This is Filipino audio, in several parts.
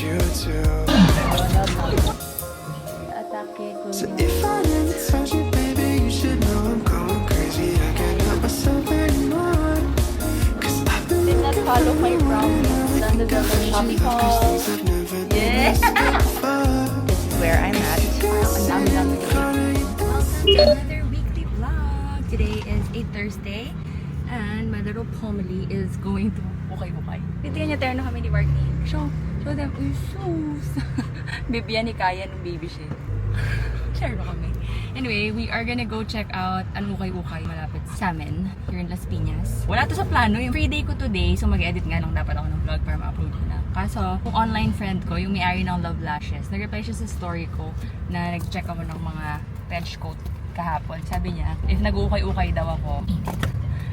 you too. So if I never touch you, baby, you should know I'm going crazy. I can't help myself anymore. 'Cause I've been Did not follow my promise. Nandun sa shopping mall. I've never Yeah! before. This is where I'm at. Ang dami-dami. Another weekly vlog. Today is a Thursday. And my little Pomely is going to ukay-ukay. Titignan niya terno kami ni Barkley. Show them. Uy, sus. Bibigyan ni Kaya ng baby shit. Share na kami. Anyway, we are gonna go check out ang ukay-ukay malapit sa amin here in Las Piñas. Wala to sa plano. Yung free day ko today, so mag-edit nga nung dapat ako ng vlog para ma-upload ko na. Kaso, yung online friend ko, yung may-ari ng Love Lashes, nag-reply siya sa story ko na nag-check ako ng mga trench coat kahapon. Sabi niya, if nag-ukay-ukay daw ako,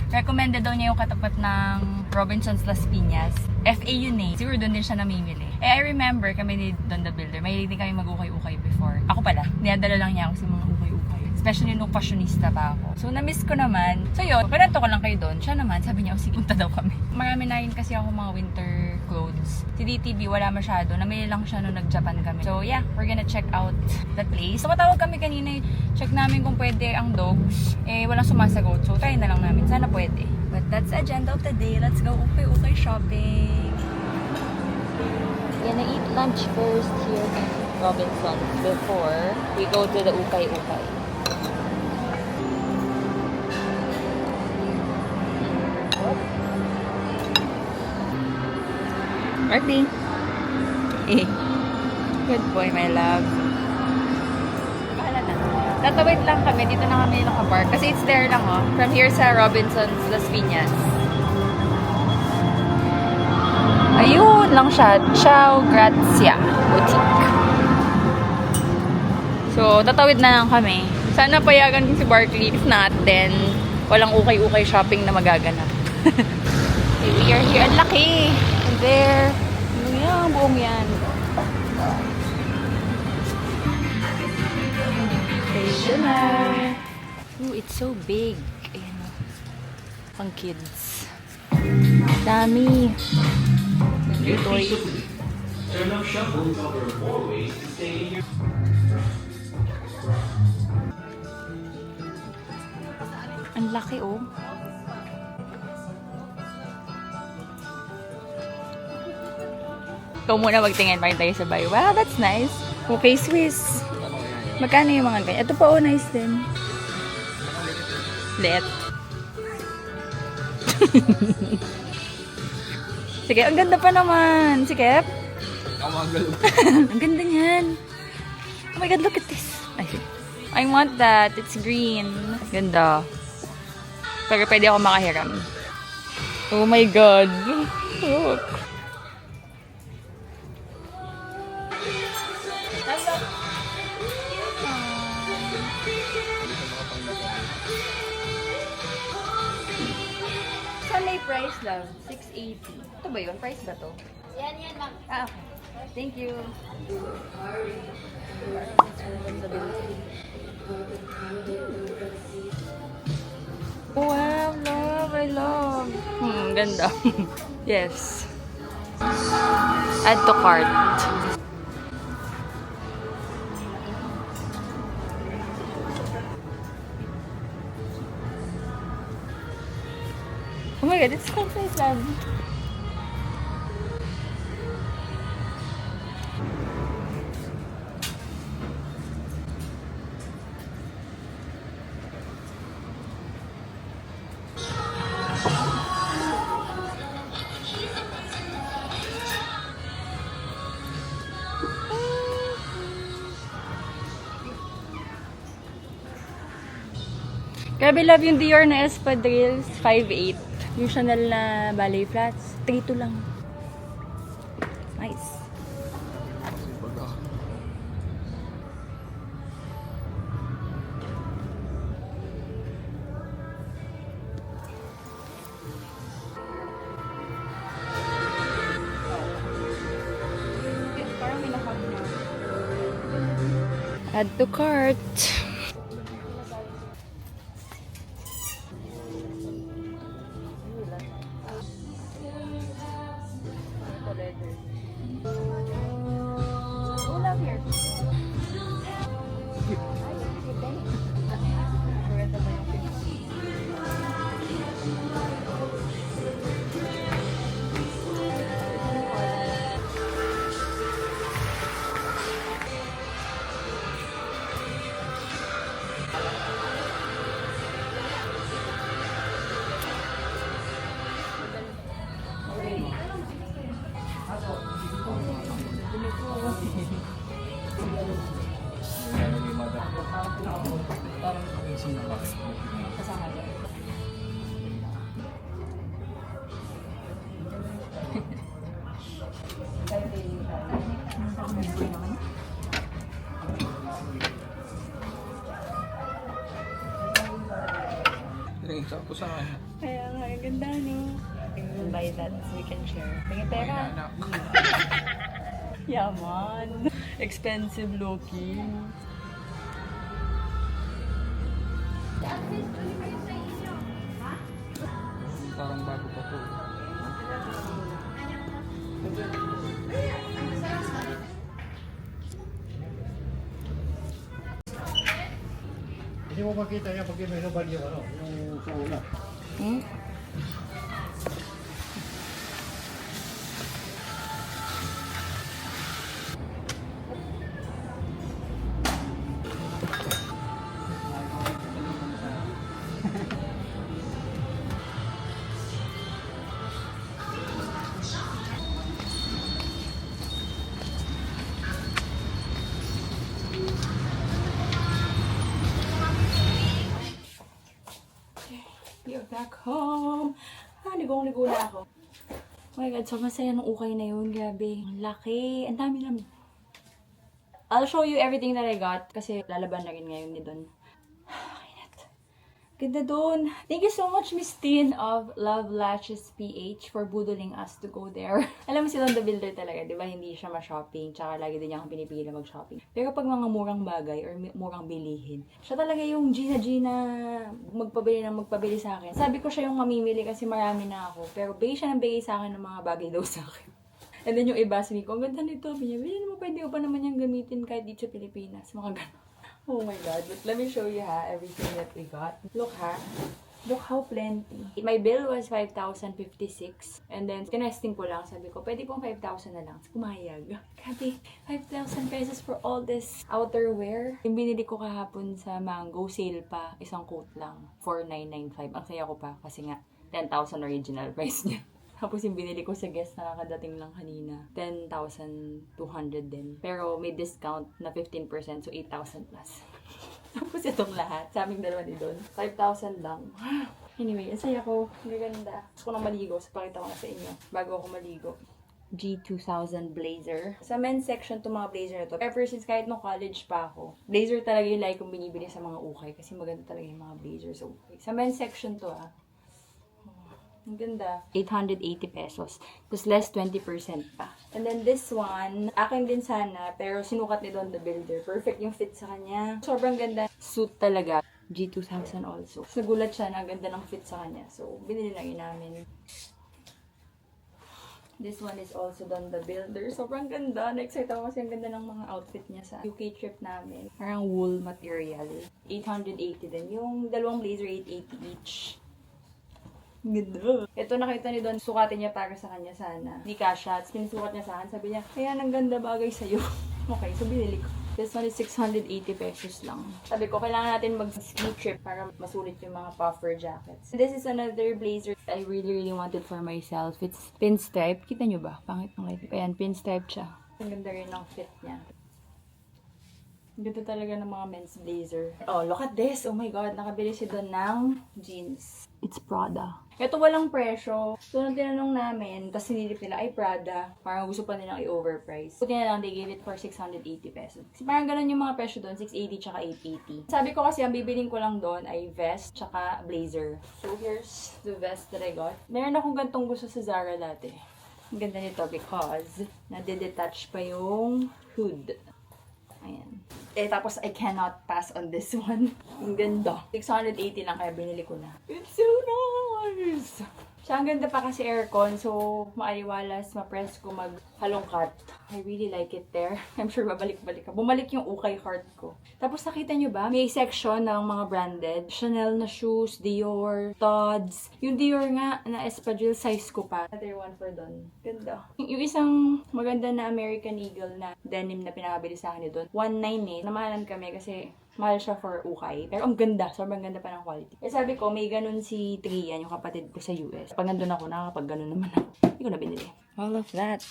recommended daw niya yung katapat ng Robinsons Las Piñas. FA yun eh. Siguro doon din siya namimili. I remember kami ni Don the Builder. May hindi kami mag-ukay-ukay before. Ako pala. Niyadala lang niya ako sa mga ukay-ukay. Especially nung fashionista pa ako. So, na-miss ko naman. So, yun. Pinanto ko lang kayo doon. Siya naman, sabi niya, sige, punta daw kami. Marami na rin kasi ako mga winter clothes. Si DTV, wala masyado. Namili lang siya nung nag-Japan kami. So, yeah. We're gonna check out the place. So, matawag kami kanina. Check namin kung pwede ang dogs. Walang sumasagot. So, try na lang namin. Sana pwede. But that's the agenda of the day. Let's go ukay-ukay shopping. We're gonna eat lunch first here in Robinsons before we go to the ukay-ukay. Marty. Good boy, my love. Bahala na. Tatawid lang kami. Dito na kami nakapark. Kasi it's there lang, oh. From here sa Robinsons, Las Piñas. Ayun lang siya. Ciao Grazia Boutique. So, tatawid na lang kami. Sana payagan ko si Barkley. If not, then walang ukay-ukay shopping na magaganap. Okay, we are here. Ang laki! And there. Ano yan? Buong yan. Stationer. Ooh, it's so big. Ayan o. Pang kids. Dami. New toys. Turn up shuffle cover 4 ways to stay in your... Ang laki oh. Ikaw muna magtingin pa rin tayo sabay. Wow, that's nice. Okay, Swiss. Magkano yung mga ganyan? Ito pa oh, nice din. Let. Sige, ang ganda pa naman. Sige. Ang ganda niyan. Oh my God, look at this. I want that. It's green. Ganda. Pero pwede ako makahiram. Oh my God. Look. Saan may price lang? 680. Ito ba yun? Price ba to? Yan, ma'am. Ah, okay. Thank you. Wow, love. I love. Ganda. Yes. Add to cart. Oh my God, it's so nice, love. Grabe, love yung Dior na espadrilles, 5'8". Yung Chanel na ballet flats, 3'2" lang. Nice. Add to cart. Parang sino ba? Kasama niya. Libre naman. Tingin sa ako sa akin. Kaya nga, ang ganda, no? We'll buy that so we can share. Tingin pera. Anak. Yaman. Expensive looking. Parang bago pa to. Hindi mo makita yan pag may yung ano, yung sa una. Hmm? You're back home. Ligong-ligo na ako. Oh my God, so masaya nung ukay na yun. Grabe. Ang laki. Ang dami naman. I'll show you everything that I got kasi lalaban na rin ngayon ni Don. Ganda doon. Thank you so much, Miss Tin of Love Lashes PH for budoling us to go there. Alam mo si Don the Builder talaga, di ba? Hindi siya ma-shopping, tsaka lagi din niya akong pinipili mag-shopping. Pero pag mga murang bagay or murang bilihin, siya talaga yung Gina magpabili sa akin. Sabi ko siya yung mamimili kasi marami na ako. Pero bigay siya ng bigay sa akin ng mga bagay daw sa akin. And then yung iba, sabi ko, ang ganda nito. Sabi niya, bilhin mo, pwede ko pa naman yung gamitin kahit dito sa Pilipinas. Mga gano'n. Oh my God, but let me show you everything that we got. Look look how plenty. My bill was 5,056 and then tinesting ko lang, sabi ko, pwede pong 5,000 na lang. Pumayag. Grabe, 5,000 pesos for all this outerwear. Yung binili ko kahapon sa Mango, sale pa, isang coat lang, 4,995. Ang saya ko pa kasi nga, 10,000 original price niya. Tapos yung binili ko sa guest na nakadating lang kanina, 10,200 din. Pero may discount na 15%, so 8,000 plus. Tapos itong lahat, sa aming dalawa ni Don, 5,000 lang. Anyway, ang saya ko. Ang ganda. Gusto ko nang maligo, so pakita ko na sa inyo bago ako maligo. G2000 blazer. Sa men's section to mga blazer na to. Ever since kahit nung college pa ako, blazer talaga yung like kong binibili sa mga ukay kasi maganda talaga yung mga blazer sa ukay. Sa men's section to ang ganda. 880 pesos. Tapos less 20% pa. And then this one, akin din sana, pero sinukat ni Don the Builder. Perfect yung fit sa kanya. Sobrang ganda. Suit talaga. G2000 also. Nagulat siya na ganda ng fit sa kanya. So, binili lang yun namin. This one is also Don the Builder. Sobrang ganda. Na-excite ako kasi ang ganda ng mga outfit niya sa UK trip namin. Parang wool material. 880 din. Yung dalawang blazer, 880 each. Ganda. Ito nakita ni Don, sukatin niya para sa kanya sana. Hindi kasha. Tapos pinisukat niya sa akin. Sabi niya, kaya ang ganda bagay sa'yo. Okay, so binili ko. This one is 680 pesos lang. Sabi ko, kailangan natin mag-ski trip para masulit yung mga puffer jackets. This is another blazer I really wanted for myself. It's pinstripe. Kita nyo ba? Pangit ng light. Ayan, pinstripe siya. Ang ganda rin ng fit niya. Ganda talaga ng mga men's blazer. Oh, look at this. Oh my God, nakabili si Don ng jeans. It's Prada. Ito walang presyo. So, nung tinanong namin, tapos sinilip nila, ay Prada. Parang gusto pa nilang i-overprice. Buti na lang, they gave it for 680 pesos. Kasi parang ganun yung mga presyo doon, 680 tsaka 880. Sabi ko kasi, ang bibiling ko lang doon ay vest tsaka blazer. So, here's the vest that I got. Meron akong gantong gusto sa Zara dati. Ang ganda nito because nade-detach pa yung hood. Ayan. Tapos I cannot pass on this one. Ang ganda. 680 lang kaya binili ko na. It's so nice! Siya, ang ganda pa kasi aircon, so maaliwalas, ma-press ko maghalongkat. I really like it there. I'm sure babalik-balik ka. Bumalik yung ukay heart ko. Tapos nakita nyo ba? May section ng mga branded. Chanel na shoes, Dior, Tod's. Yung Dior nga, na espadrille size ko pa. Another one for Don. Ganda. Yung isang maganda na American Eagle na denim na pinakabili sa akin doon. 1.9 Namahalan kami kasi mahal siya for ukay. Pero ang ganda. Sobrang ganda pa ng quality. Eh sabi ko, may ganun si Trian, yung kapatid ko sa US. Pag nandun ako, nakakapag ganun naman ako. Hindi ko na binili. All of that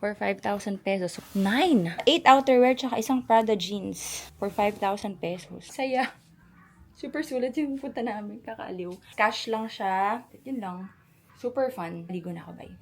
for 5,000 pesos. 8 outerwear tsaka isang Prada jeans for 5,000 pesos. Saya. Super sulit yung punta namin. Kakaaliw. Cash lang siya. Yun lang. Super fun. Ligo na ako, bye.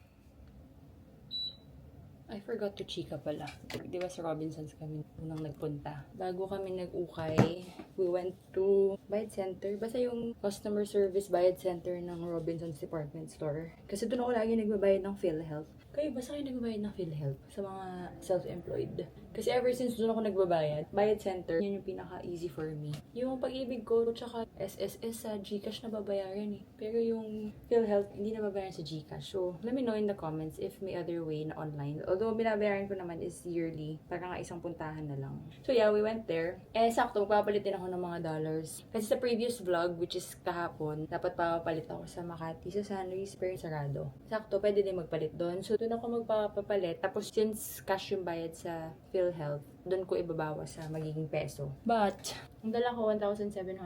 I forgot to chika pala. Di ba sa Robinsons kami unang nagpunta? Bago kami nag-ukay, we went to Bayad Center. Basta yung customer service Bayad Center ng Robinsons Department Store. Kasi doon ako lagi nagbabayad ng PhilHealth. Kayo, basta kayo nagbabayad ng PhilHealth sa mga self-employed. Kasi ever since doon ako nagbabayad, Bayad Center, yun yung pinaka-easy for me. Yung pag-ibig ko, tsaka SSS sa Gcash na babayaran eh. Pero yung PhilHealth, hindi na babayaran sa Gcash. So, let me know in the comments if may other way na online. Although, binabayaran ko naman is yearly. Para nga isang puntahan na lang. So, yeah, we went there. Eh, sakto, magpapalit din ako ng mga dollars. Kasi sa previous vlog, which is kahapon, dapat papapalit ako sa Makati, sa San Luis, pero sarado. Sakto, pwede din magpalit doon. So, doon ako magpapalit. Tapos, since cash yung bayad sa PhilHealth, doon ko ibabawas sa magiging peso. But, ang dala ko $1,700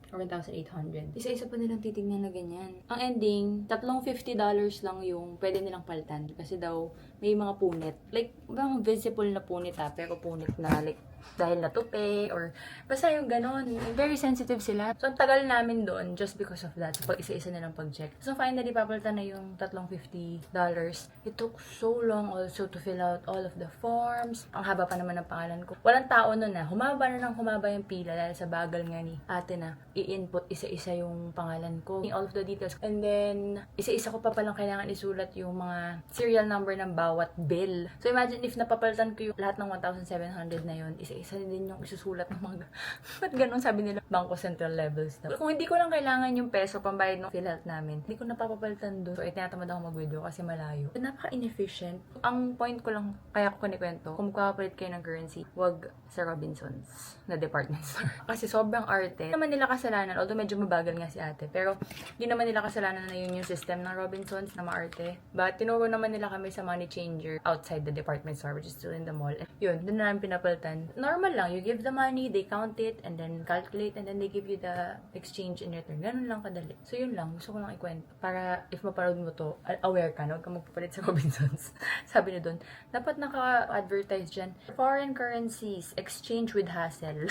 or $1,800. Isa-isa pa nilang titignan na ganyan. Ang ending, tatlong $50 lang yung pwede nilang palitan. Kasi daw, may mga punit. Like, bang visible na punit pero punit na like, dahil natupi or basta yung ganon. Very sensitive sila. So, ang tagal namin doon just because of that. So, pag isa-isa nilang pag-check. So, finally, papalitan na yung tatlong $50. It took so long also to fill out all of the forms. Ang haba pa naman ng pangalan ko. Walang tao nun na. Humaba na ng humaba yung pila dahil sa bagal nga ni ate na i-input isa-isa yung pangalan ko. All of the details. And then, isa-isa ko pa palang kailangan isulat yung mga serial number ng bawat bill. So, imagine if napapalitan ko yung lahat ng 1,700 na yun, isa-isa din yung isusulat ng mga ba't ganun sabi nila Bangko Central levels na. Kung hindi ko lang kailangan yung peso pambayad ng PhilHealth namin, hindi ko napapapalitan doon. So, tinatamad ako mag-video kasi malayo. So, napaka-inefficient. Ang point ko lang, kaya ko kinikwento, kung magpapalit kayo ng currency, wag sa Robinsons na department store. Kasi sobrang arte. Hindi naman nila kasalanan, although medyo mabagal nga si ate, pero hindi naman nila kasalanan na yun yung system ng Robinsons na maarte. But, tinuro naman nila kami sa money changer outside the department store, which is still in the mall. And yun, doon na namin pinapalitan. Normal lang, you give the money, they count it, and then calculate, and then they give you the exchange in return. Ganun lang kadali. So yun lang, gusto ko lang ikwento. Para if mapanood mo to, aware ka na, huwag ka magpapalit sa Robinsons. Sabi niya doon, dapat naka-advertise dyan, foreign currencies, exchange with hassle.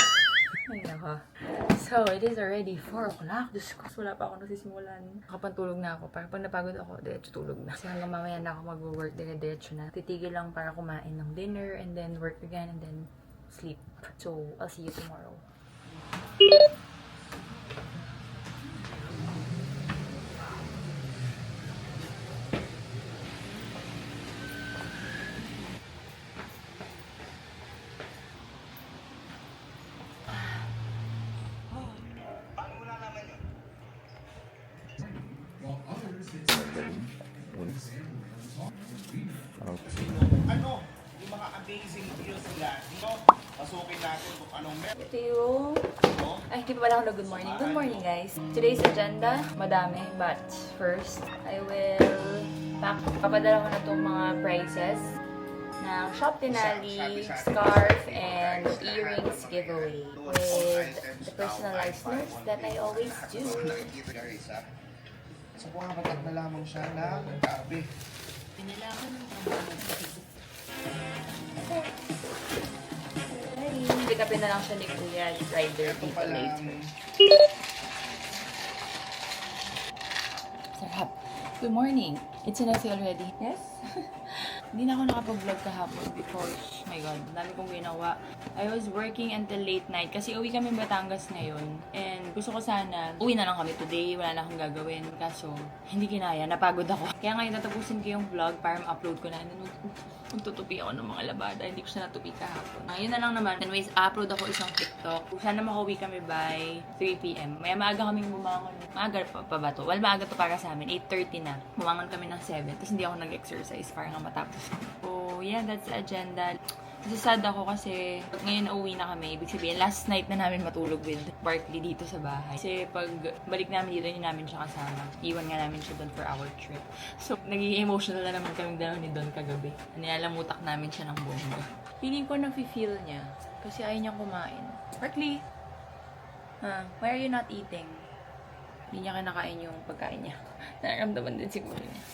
Ay naka. So, it is already 4 o'clock. Diyos ko, wala pa ako nasisimulan. Nakapantulog na ako. Para pag napagod ako, diretso tulog na. Kasi hanggang mamaya na ako mag-work, diretso na. Titigil lang para kumain ng dinner, and then work again, and then sleep. So, I'll see you tomorrow. Ano, yung mga amazing deals nila dito, pasukin natin kung anong meron. Ito yung... Ay, hindi pa pala ako na good morning. Good morning, guys. Today's agenda, madami. But first, I will pack. Papadala ko na itong mga prices ng Shop Denali, scarf, and earrings giveaway with the personalized notes that I always do. Nakikita guys ha. Sa buwan kapatid na lamang siya na gabi. Pinalaman ng pick upin na lang siya ni Kuya Rider Ito dito pala later. Sarap. Good morning. It's Inesi already. Yes? Hindi na ako nakapag-vlog kahapon because, my God, dami kong ginawa. I was working until late night kasi uwi kami Batangas ngayon. And gusto ko sana, uwi na lang kami today, wala na akong gagawin. Kaso, hindi kinaya, napagod ako. Kaya ngayon tatapusin ko yung vlog para ma-upload ko na. Kung tutupi ako ng mga labada, hindi ko siya natupi kahapon. Yun na lang naman. Anyways, upload ako isang TikTok. Sana makauwi kami by 3 p.m. Maya maaga kaming bumangon. Maaga pa ba to? Well, maaga to para sa amin. 8:30 na. Bumangon kami ng 7. Tapos hindi ako nag-exercise para nga matapos. So, yeah, that's the agenda. Kasi sad ako kasi ngayon uwi na kami. Ibig sabihin, last night na namin matulog with Barkley dito sa bahay. Kasi pag balik namin dito, hindi namin siya kasama. Iwan nga namin siya doon for our trip. So, naging emotional na naman kaming dalawa ni Don kagabi. Nialamutak namin siya ng bongga. Feeling ko na-feel niya. Kasi ayaw niyang kumain. Barkley! Why are you not eating? Hindi niya kinakain yung pagkain niya. Nararamdaman din siguro niya.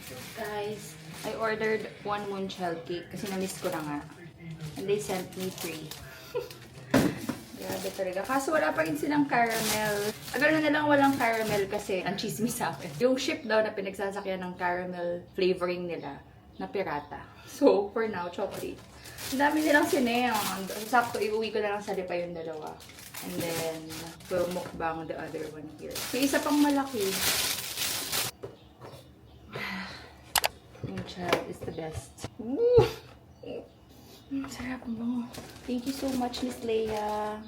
So, guys, I ordered 1 moonshell cake kasi na-miss ko na nga. And they sent me 3. Grabe talaga. Kaso wala pa rin silang caramel. Tagal na lang walang caramel kasi ang chismis sa akin. Yung ship daw na pinagsasakyan ng caramel flavoring nila na pirata. So, for now, chocolate. Ang dami nilang sinayang. Sakto, iuwi ko na lang sa lipa yung dalawa. And then, we'll mukbang the other one here. May isa pang malaki. Yung child is the best. Woo! Sarap mo. Thank you so much, Miss Leia.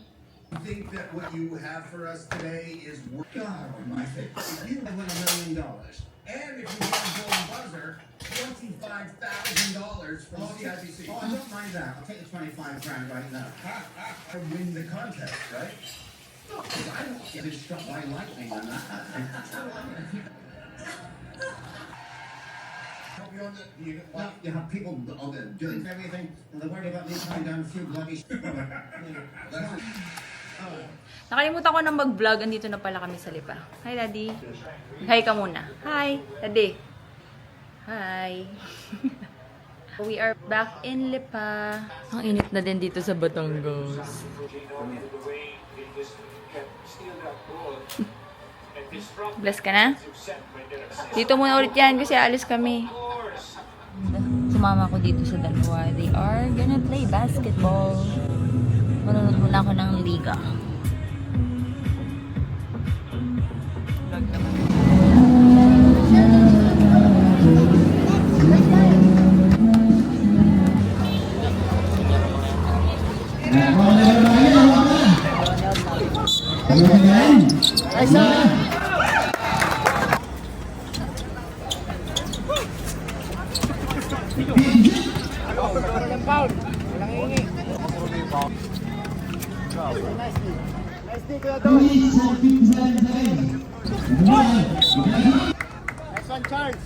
I think that what you have for us today is worth. God, my face. If you win $1 million, and if you win a golden buzzer, $25,000 from CIBC. Oh, I don't mind that. I'll take the 25 grand right now. I win the contest, right? No, because I don't get struck by lightning on that. You have people doing everything, and they're worried about me coming down a few bloody. Nakalimutan ko na mag-vlog. Andito na pala kami sa Lipa. Hi, Daddy. Hi ka muna. Hi, Daddy. Hi. We are back in Lipa. Ang init na din dito sa Batangas. Bless ka na? Dito muna ulit yan kasi alis kami. Sumama ko dito sa dalawa. They are gonna play basketball. Manunod muna ako ng liga. Vlog naman. Nice day, Kuya Don. Nice one, Charles.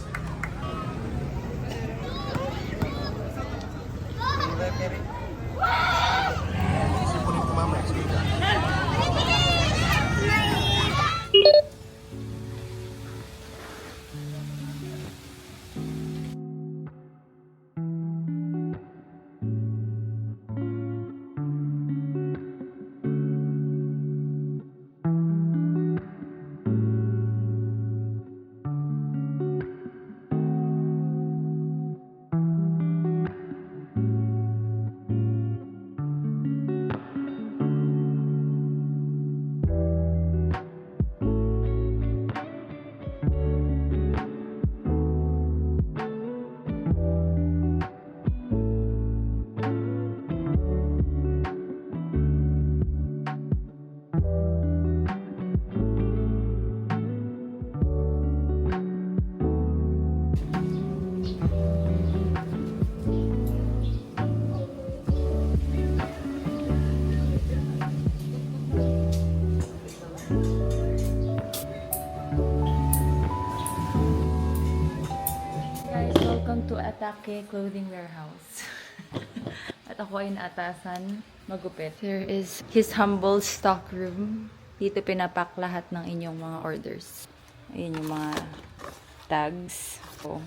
To Atake Clothing Warehouse. At ako ay naatasan magupit. Here is his humble stock room. Dito pinapack lahat ng inyong mga orders. Ayun yung mga tags. So,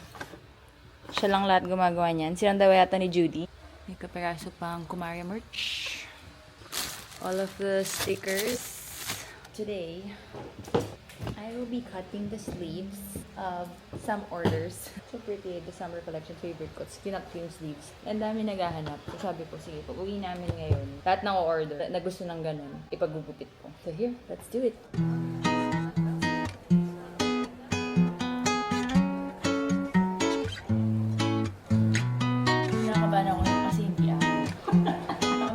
siya lang lahat gumagawa niyan. Silang daw yata ni Judy. May kaperaso pang Kumaria merch. All of the stickers. Today, I will be cutting the sleeves of some orders. So pretty, the summer collection favorite ko. Kinat ko yung sleeves. And dami naghahanap. So sabi ko, sige, pag uwi namin ngayon, lahat ng order na gusto ng ganun, ipagugupit ko. So here, let's do it. Kinakabahan ako kasi hindi ako.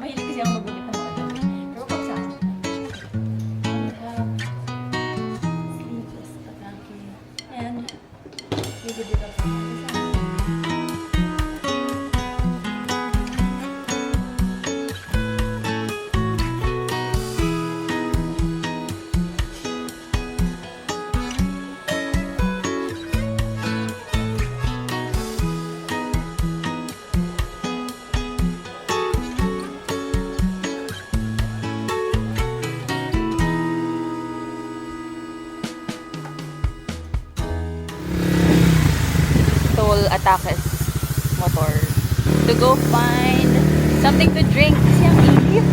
Mahilig kasi ako magupit ng mga dami. Pero pag sa akin, sleeveless Atake. And we did it up on the design. Stole Atake's motor to go find something to drink kasi ang init.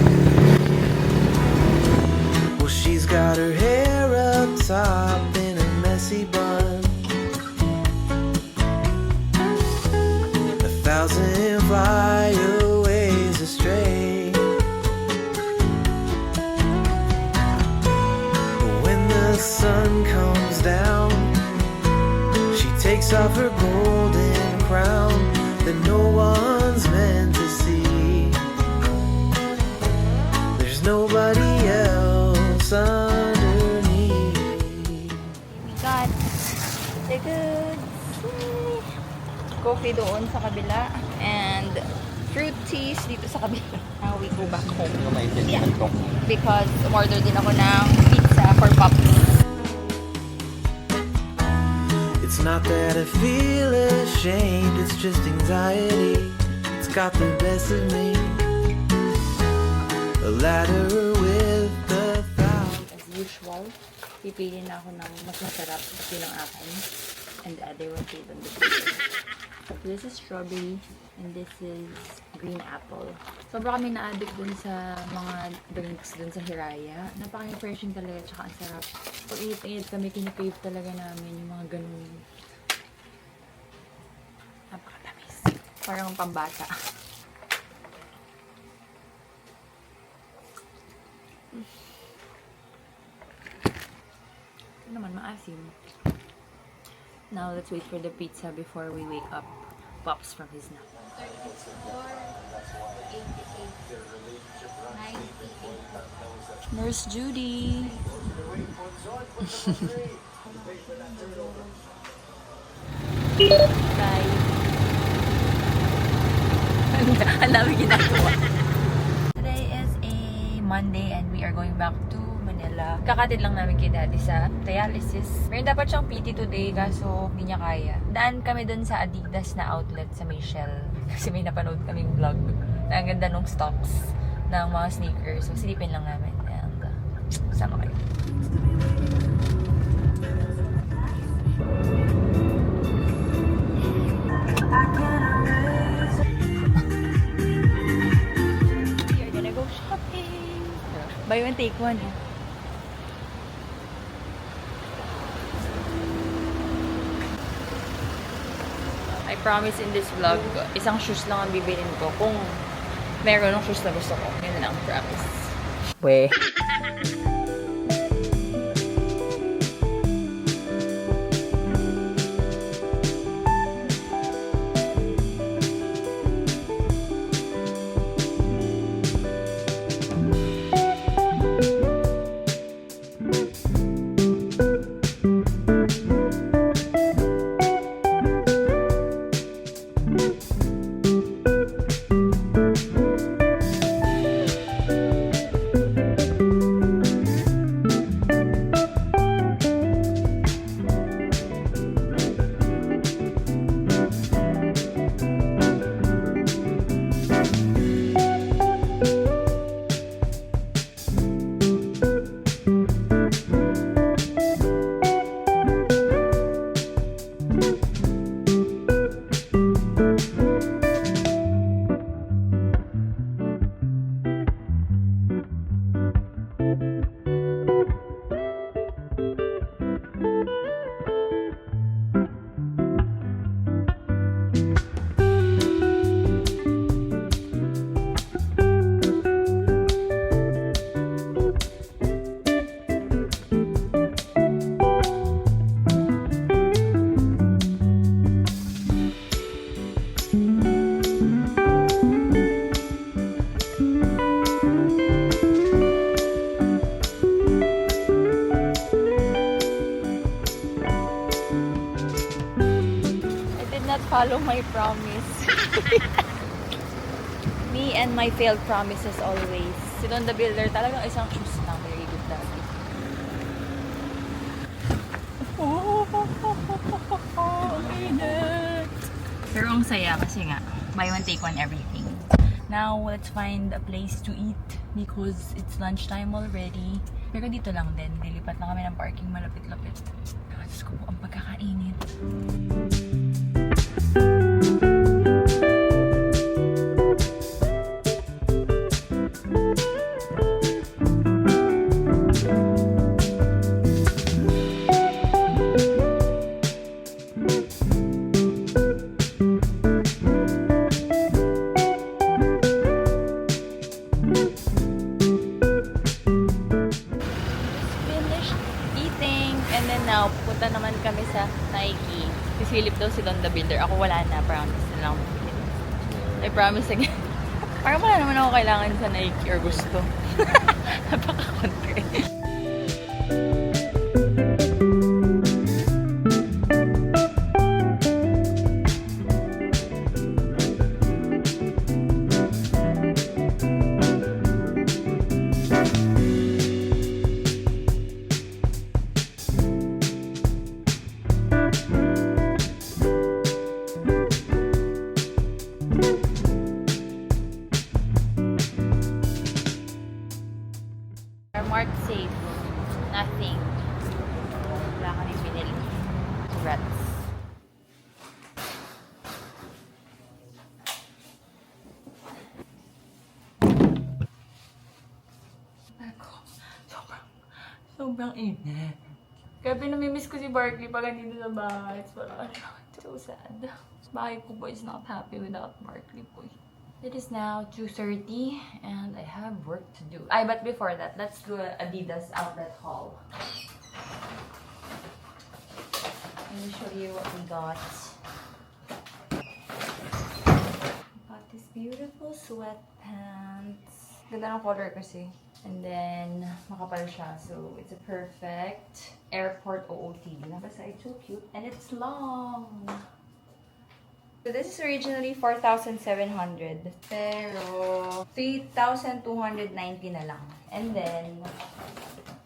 sun comes down, she takes off her golden crown that no one's meant to see. There's nobody else underneath. We got the goods. Yay! Coffee doon sa kabila and fruit teas dito sa kabila. Now we go back home. Yeah. Because umorder din ako ng pizza for Pops. It's not that I feel ashamed, it's just anxiety. It's got the best of me. A ladder with the thousand. As usual, pipili na ako ng mas masarap kasi ng akin. And the other one pay on the pizza. This is strawberry and this is green apple. Sobra kami na-addict dun sa mga drinks dun sa Hiraya. Napaka-refreshing talaga, tsaka ang sarap. Pag init-init kami, kinikrave talaga namin yung mga ganun. Napakatamis. Parang pambata. Ito naman, maasim. Now, let's wait for the pizza before we wake up Pops from his nap. 34, 88, 98. Nurse Judy. Bye. Ang dami ginagawa. Today is a Monday and we are going back to Manila. Kakatid lang namin kay Daddy sa dialysis. Meron dapat siyang PT today kaso hindi niya kaya. Daan kami dun sa Adidas na outlet sa Michelle. Kasi may napanood kaming vlog na ang ganda nung stocks ng mga sneakers. So silipin lang namin. And sama kayo. We are gonna go shopping. Buy one, take one. I promise in this vlog, isang shoes lang ang bibilin ko. Kung meron ng shoes na gusto ko, yun lang, promise. Weh. Follow my promise. Me and my failed promises always. Si Don the Builder, talagang isang shoes lang. Very good dati. Pero ang saya kasi nga, buy one take one everything. Now, let's find a place to eat because it's lunchtime already. Pero dito lang din. Dilipat lang kami ng parking malapit-lapit. Diyos ko, ang pagkakainit. Finished eating. Punta naman kami sa Nike. Si Philip daw si Don the Builder. Ako wala na. Promise na lang. I promise again. Parang wala naman ako kailangan sa Nike or gusto. Napaka-country. Mark safe. Nothing. Wala ka nang binili. Rats. Ako. Sobrang init. Kaya pinamimiss ko si Barkley pag nandito sa bahay. It's so sad. Bahay ko po is not happy without Barkley po. It is now 2:30 and I have work to do. But before that, let's do a Adidas outlet haul. Let me show you what we got. We got this beautiful sweatpants. Ganda ng color kasi. And then, makapal siya. So, it's a perfect airport OOTD. Nabasa, it's so cute. And it's long. So this is originally 4,700 pero 3,290 na lang. And then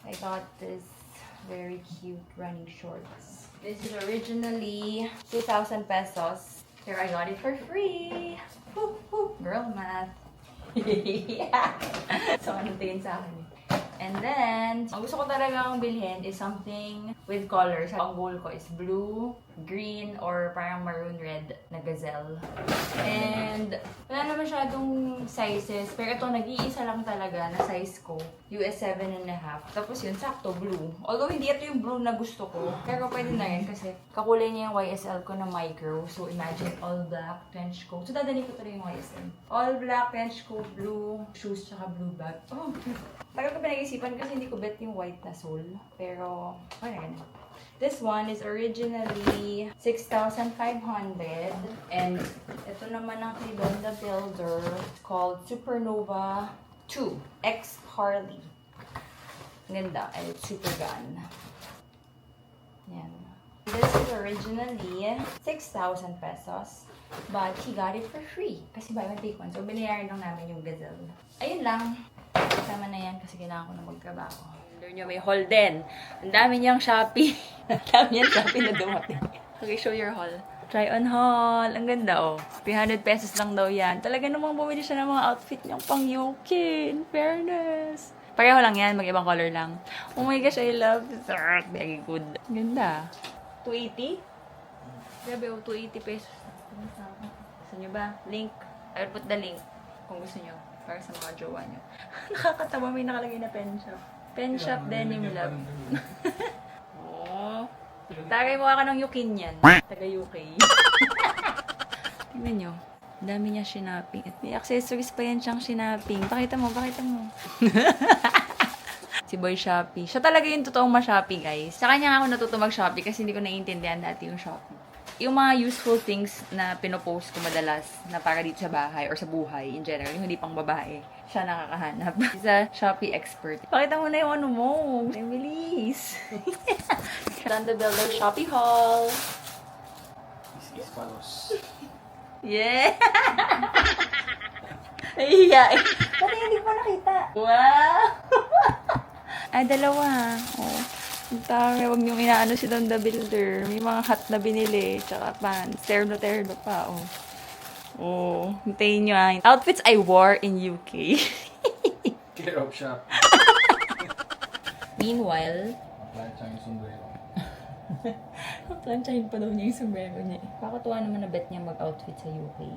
I got this very cute running shorts. This is originally 2,000 pesos. Here I got it for free. Woo, woo. Girl math. Yeah. So ano tingin sa akin? And then, ang gusto ko talagang bilhin is something with colors. Ang goal ko is blue, green, or parang maroon red na gazelle. And wala na masyadong sizes. Pero ito, nag-iisa lang talaga na size ko. US 7.5. Tapos yun, sakto, blue. Although hindi ito yung blue na gusto ko. Pero pwede na yun kasi kakulay niya yung YSL ko na micro. So imagine all black trench coat. So dadali ko talaga yung YSL. All black trench coat, blue shoes, tsaka blue bag. Oh, tagal ko pinag-isipan kasi hindi ko bet yung white na sole. Pero, ayan. This one is originally 6,500. And ito naman ang kay Don the Builder called Supernova 2 X Harley. Ganda. And it's super gun. Yan. This is originally 6,000 pesos. But he got it for free. Kasi buy one take one. So, binayaran lang namin yung gazelle. Ayun lang. Tama na yan kasi kailangan ko na magtrabaho. Doon nyo may haul din. Ang dami niyang Shopee. Ang dami niyang Shopee na dumating. Okay, show your haul. Try on haul. Ang ganda oh. 300 pesos lang daw yan. Talaga namang bumili siya ng mga outfit niyang pang UK. In fairness. Pareho lang yan. Mag-ibang color lang. Oh my gosh, I love this. Very good. Ang ganda. 280? Grabe oh, 280 pesos. Gusto nyo ba? Link. I will put the link kung gusto nyo. Para sa mga jowa nyo. Nakakatawa, may nakalagay na pen shop. Pen shop denim love. Oh. Tagay mo ka ng Yukin yan. Taga UK. Tingnan nyo. Ang dami niya shinaping. At may accessories pa yan siyang shinaping. Pakita mo, pakita mo. Si Boy Shopee. Siya talaga yung totoong ma-Shopee, guys. Sa kanya nga ako natuto mag-Shopee kasi hindi ko naiintindihan dati yung Shopee. Yung mga useful things na pinopost ko madalas na para dito sa bahay or sa buhay in general, yung hindi pang babae, siya nakakahanap. Isa Shopee expert. Pakita mo na yung ano mo. Bilis. Don the Builder Shopee haul. Is palos. Yeah! Ay, pati hindi ko nakita. Wow! Ay, dalawa. Oh. Ang tami, huwag niyong inaano si Don the Builder. May mga hat na binili, tsaka pants. Terno pa, oh. Oh, hintayin nyo ah. Outfits I wore in UK. Clear up shop. Meanwhile, Plancha yung sombrero. planchahin pa daw niya yung sombrero niya. Kakatuwa naman na bet niya mag-outfit sa UK.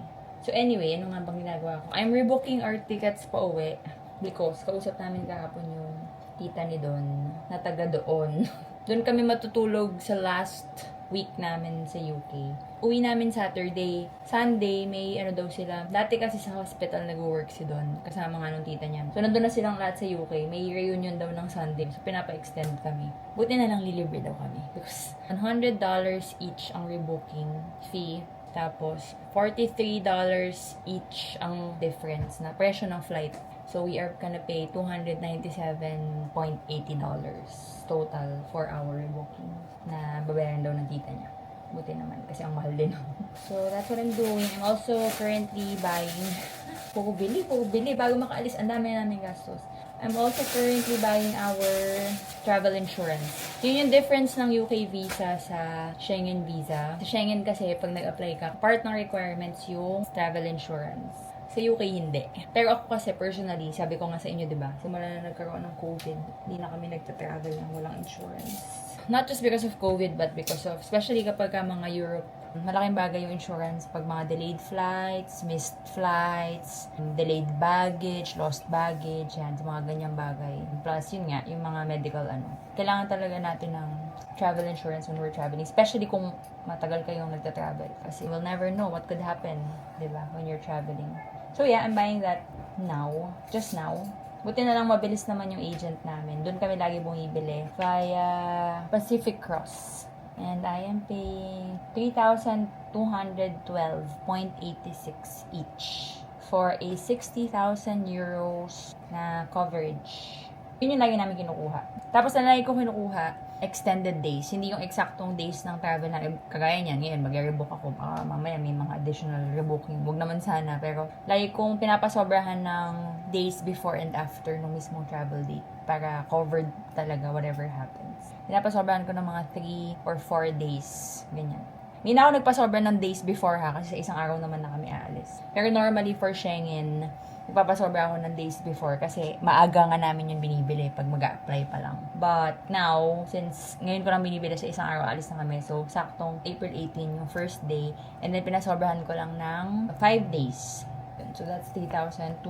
So anyway, ano nga bang ginagawa ko? I'm rebooking our tickets pa uwi. Because kausap namin kahapon yung tita ni Don na taga doon. Doon kami matutulog sa last week namin sa UK. Uwi namin Saturday. Sunday, may ano daw sila. Dati kasi sa hospital nag-work si Don. Kasama nga nung tita niya. So, nandun na silang lahat sa UK. May reunion daw ng Sunday. So, pinapa-extend kami. Buti na lang lilibre daw kami. Because $100 each ang rebooking fee. Tapos, $43 each ang difference na presyo ng flight. So, we are gonna pay $297.80 total for our rebooking na babayaran daw ng tita niya. Buti naman kasi ang mahal din. So, that's what I'm doing. I'm also currently buying puro bili. Bago makaalis, ang dami namin gastos. I'm also currently buying our travel insurance. Yun yung difference ng UK visa sa Schengen visa. Sa Schengen kasi, pag nag-apply ka, part ng requirements yung travel insurance. Sa UK, hindi. Pero ako kasi, personally, sabi ko nga sa inyo, diba? Simula na nagkaroon ng COVID, hindi na kami nagta-travel ng walang insurance. Not just because of COVID, but because of, especially kapag mga Europe, malaking bagay yung insurance pag mga delayed flights, missed flights, delayed baggage, lost baggage, yan, mga ganyang bagay. Plus, yun nga, yung mga medical Kailangan talaga natin ng travel insurance when we're traveling, especially kung matagal kayong nagta-travel. Kasi we'll never know what could happen, diba, when you're traveling. So yeah, I'm buying that now, just now. Buti na lang mabilis naman yung agent namin. Doon kami lagi bumibili via Pacific Cross. And I am paying 3,212.86 each for a 60,000 euros na coverage. Yun yung lagi namin kinukuha. Tapos na lagi ko kinukuha, extended days. Hindi yung eksaktong days ng travel na kagaya niyan. Ngayon, mag-rebook ako. Mamaya may mga additional rebooking. Huwag naman sana. Pero lagi kong pinapasobrahan ng days before and after nung mismong travel date para covered talaga whatever happens. Pinapasobrahan ko ng mga 3 or 4 days. Ganyan. Hindi na ako nagpasobra ng days before kasi sa isang araw naman na kami aalis. Pero normally for Schengen, nagpapasobra ako ng days before kasi maaga nga namin yung binibili pag mag-a-apply pa lang. But now, since ngayon ko lang binibili sa isang araw, alis na kami. So, saktong April 18 yung first day. And then, pinasobrahan ko lang ng 5 days. So, that's 3,212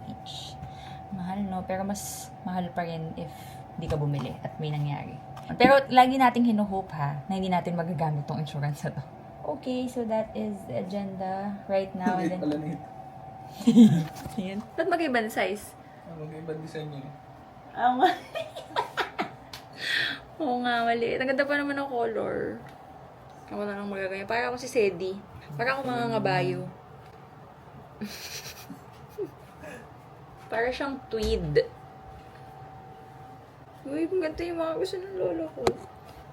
each. Mahal, no? Pero mas mahal pa rin if di ka bumili at may nangyari. Pero lagi nating hinuhope na hindi natin magagamit tong insurance na to. Okay, so that is the agenda right now. Hindi pala nito. Yan. Ba't magkaiba na size? Magkaiba design niya. Oo nga. Oo nga, mali. Ang ganda pa naman ng color. Ako na lang magaganyan. Para ako si Sedi. Para ako mga ngabayo. Para siyang tweed. Uy, kung ganito yung mga gusto ng lolo ko.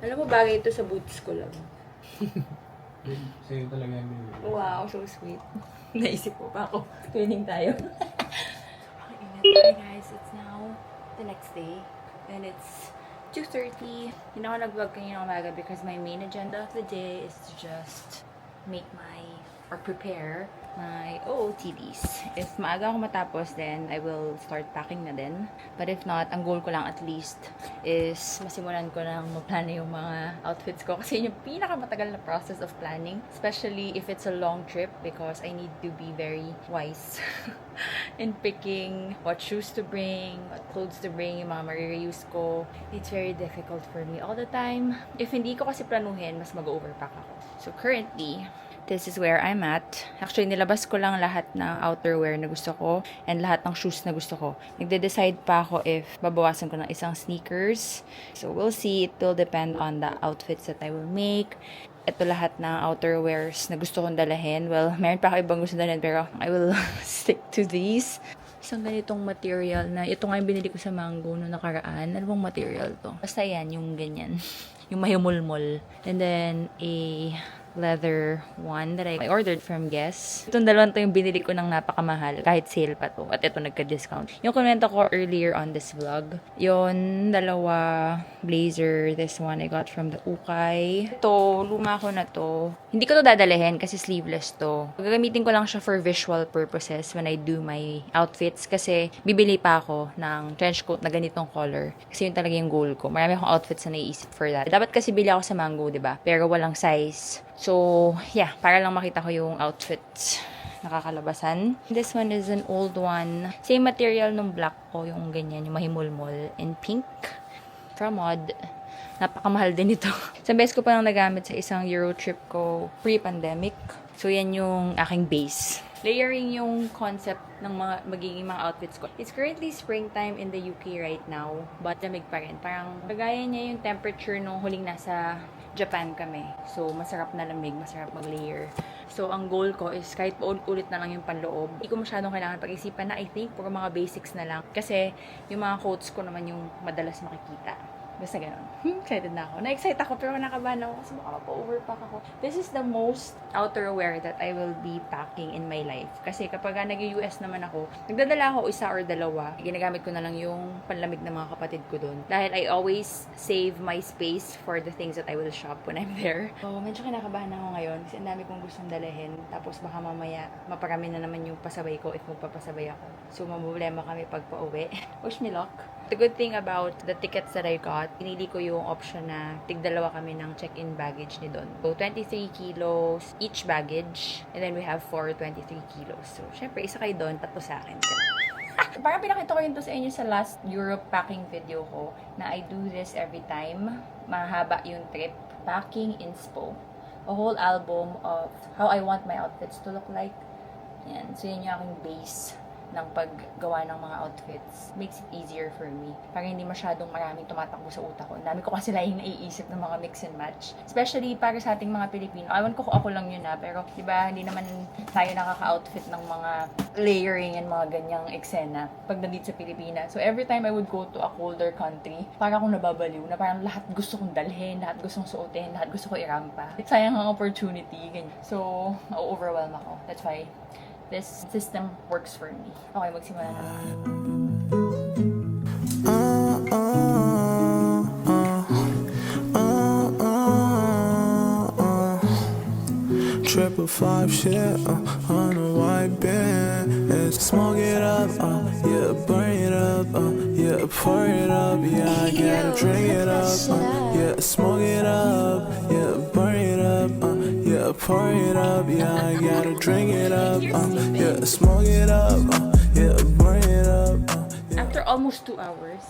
Alam mo, bagay ito sa boots ko lang. Sa'yo talaga yung binili. Wow, so sweet. Naisip ko pa ako. Twinning tayo. Hi guys, it's now the next day. And it's 2:30. Hindi ako nag-vlog kanina umaga because my main agenda of the day is to just prepare my OOTDs. If maaga ako matapos, then I will start packing na din. But if not, ang goal ko lang at least is masimulan ko na magplano yung mga outfits ko. Kasi yun yung pinakamatagal na process of planning. Especially if it's a long trip because I need to be very wise in picking what shoes to bring, what clothes to bring, yung mga marireuse ko. It's very difficult for me all the time. If hindi ko kasi planuhin, mas mag-overpack ako. So currently, this is where I'm at. Actually, nilabas ko lang lahat ng outerwear na gusto ko and lahat ng shoes na gusto ko. Nagde-decide pa ako if babawasan ko ng isang sneakers. So, we'll see. It will depend on the outfits that I will make. Ito lahat ng outerwears na gusto kong dalahin. Well, meron pa ako ibang gusto dalhin pero I will stick to these. Isang ganitong material na, ito nga yung binili ko sa Mango noong nakaraan. Ano bang material to? Basta yan, yung ganyan. Yung mahimulmol. And then, a leather one that I ordered from Guess. Itong dalawang to yung binili ko ng napakamahal kahit sale pa to. At ito nagka-discount. Yung kunwento ko earlier on this vlog, yon dalawa blazer. This one I got from the Ukay. Ito, luma ko na to. Hindi ko to dadalhin kasi sleeveless to. Gagamitin ko lang siya for visual purposes when I do my outfits kasi bibili pa ako ng trench coat na ganitong color. Kasi yun talaga yung goal ko. Marami akong outfits na naiisip for that. Dapat kasi bili ako sa Mango, diba? Pero walang size. So, yeah, para lang makita ko yung outfits nakakalabasan. This one is an old one. Same material nung black ko, yung ganyan, yung mahimulmol in pink. from Mod. Napakamahal din ito. Sa best ko pa lang nagamit sa isang Euro trip ko pre-pandemic. So, yan yung aking base. Layering yung concept ng mga magiging mga outfits ko. It's currently springtime in the UK right now, but lamig pa rin. Parang kagaya niya yung temperature nung huling nasa Japan kami. So, masarap na lamig, masarap mag-layer. So, ang goal ko is kahit paulit-ulit na lang yung panloob. Hindi ko masyadong kailangan pag-isipan na I think puro mga basics na lang. Kasi yung mga coats ko naman yung madalas makikita. Basta ganun. Excited na ako. Na-excite ako pero nakabahan ako kasi baka pa-overpack ako. This is the most outerwear that I will be packing in my life. Kasi kapag nag-US naman ako, nagdadala ako isa or dalawa. Ginagamit ko na lang yung panlamig ng mga kapatid ko doon. Dahil I always save my space for the things that I will shop when I'm there. So, medyo kinakabahan ako ngayon kasi ang dami kong gustong dalahin. Tapos baka mamaya maparami na naman yung pasabay ko if magpapasabay ako. So, mamblema kami pag pauwi. Wish me luck. The good thing about the tickets that I got, pinili ko yung option na tig-dalawa kami ng check-in baggage ni Don. So, 23 kilos each baggage. And then we have 23 kilos. So, syempre, isa kay Don, 3 sa akin. Parang pinakita ko yun to sa inyo sa last Europe packing video ko na I do this every time. Mahaba yung trip. Packing inspo. A whole album of how I want my outfits to look like. Yan. So, yun yung aking base ng paggawa ng mga outfits. Makes it easier for me. Para hindi masyadong maraming tumatakbo sa utak ko. Ang dami ko kasi lang naiisip ng mga mix and match. Especially para sa ating mga Pilipino. Ewan ko kung ako lang yun pero di ba hindi naman tayo nakaka-outfit ng mga layering and mga ganyang eksena pag nandito sa Pilipinas. So every time I would go to a colder country, para akong nababaliw na parang lahat gusto kong dalhin, lahat gusto kong suotin, lahat gusto ko irampa. Sayang ang opportunity. Ganyan. So, na-overwhelm ako. That's why this system works for me. Okay, magsimula na. Triple five shit on a white band. And smoke it up, yeah, burn it up, yeah, pour it up, yeah, I gotta drink it up, yeah, smoke it up, yeah, burn it up, yeah, pour it up, yeah, I gotta drink it up, yeah, smoke it up, yeah, burn it up. After almost 2 hours,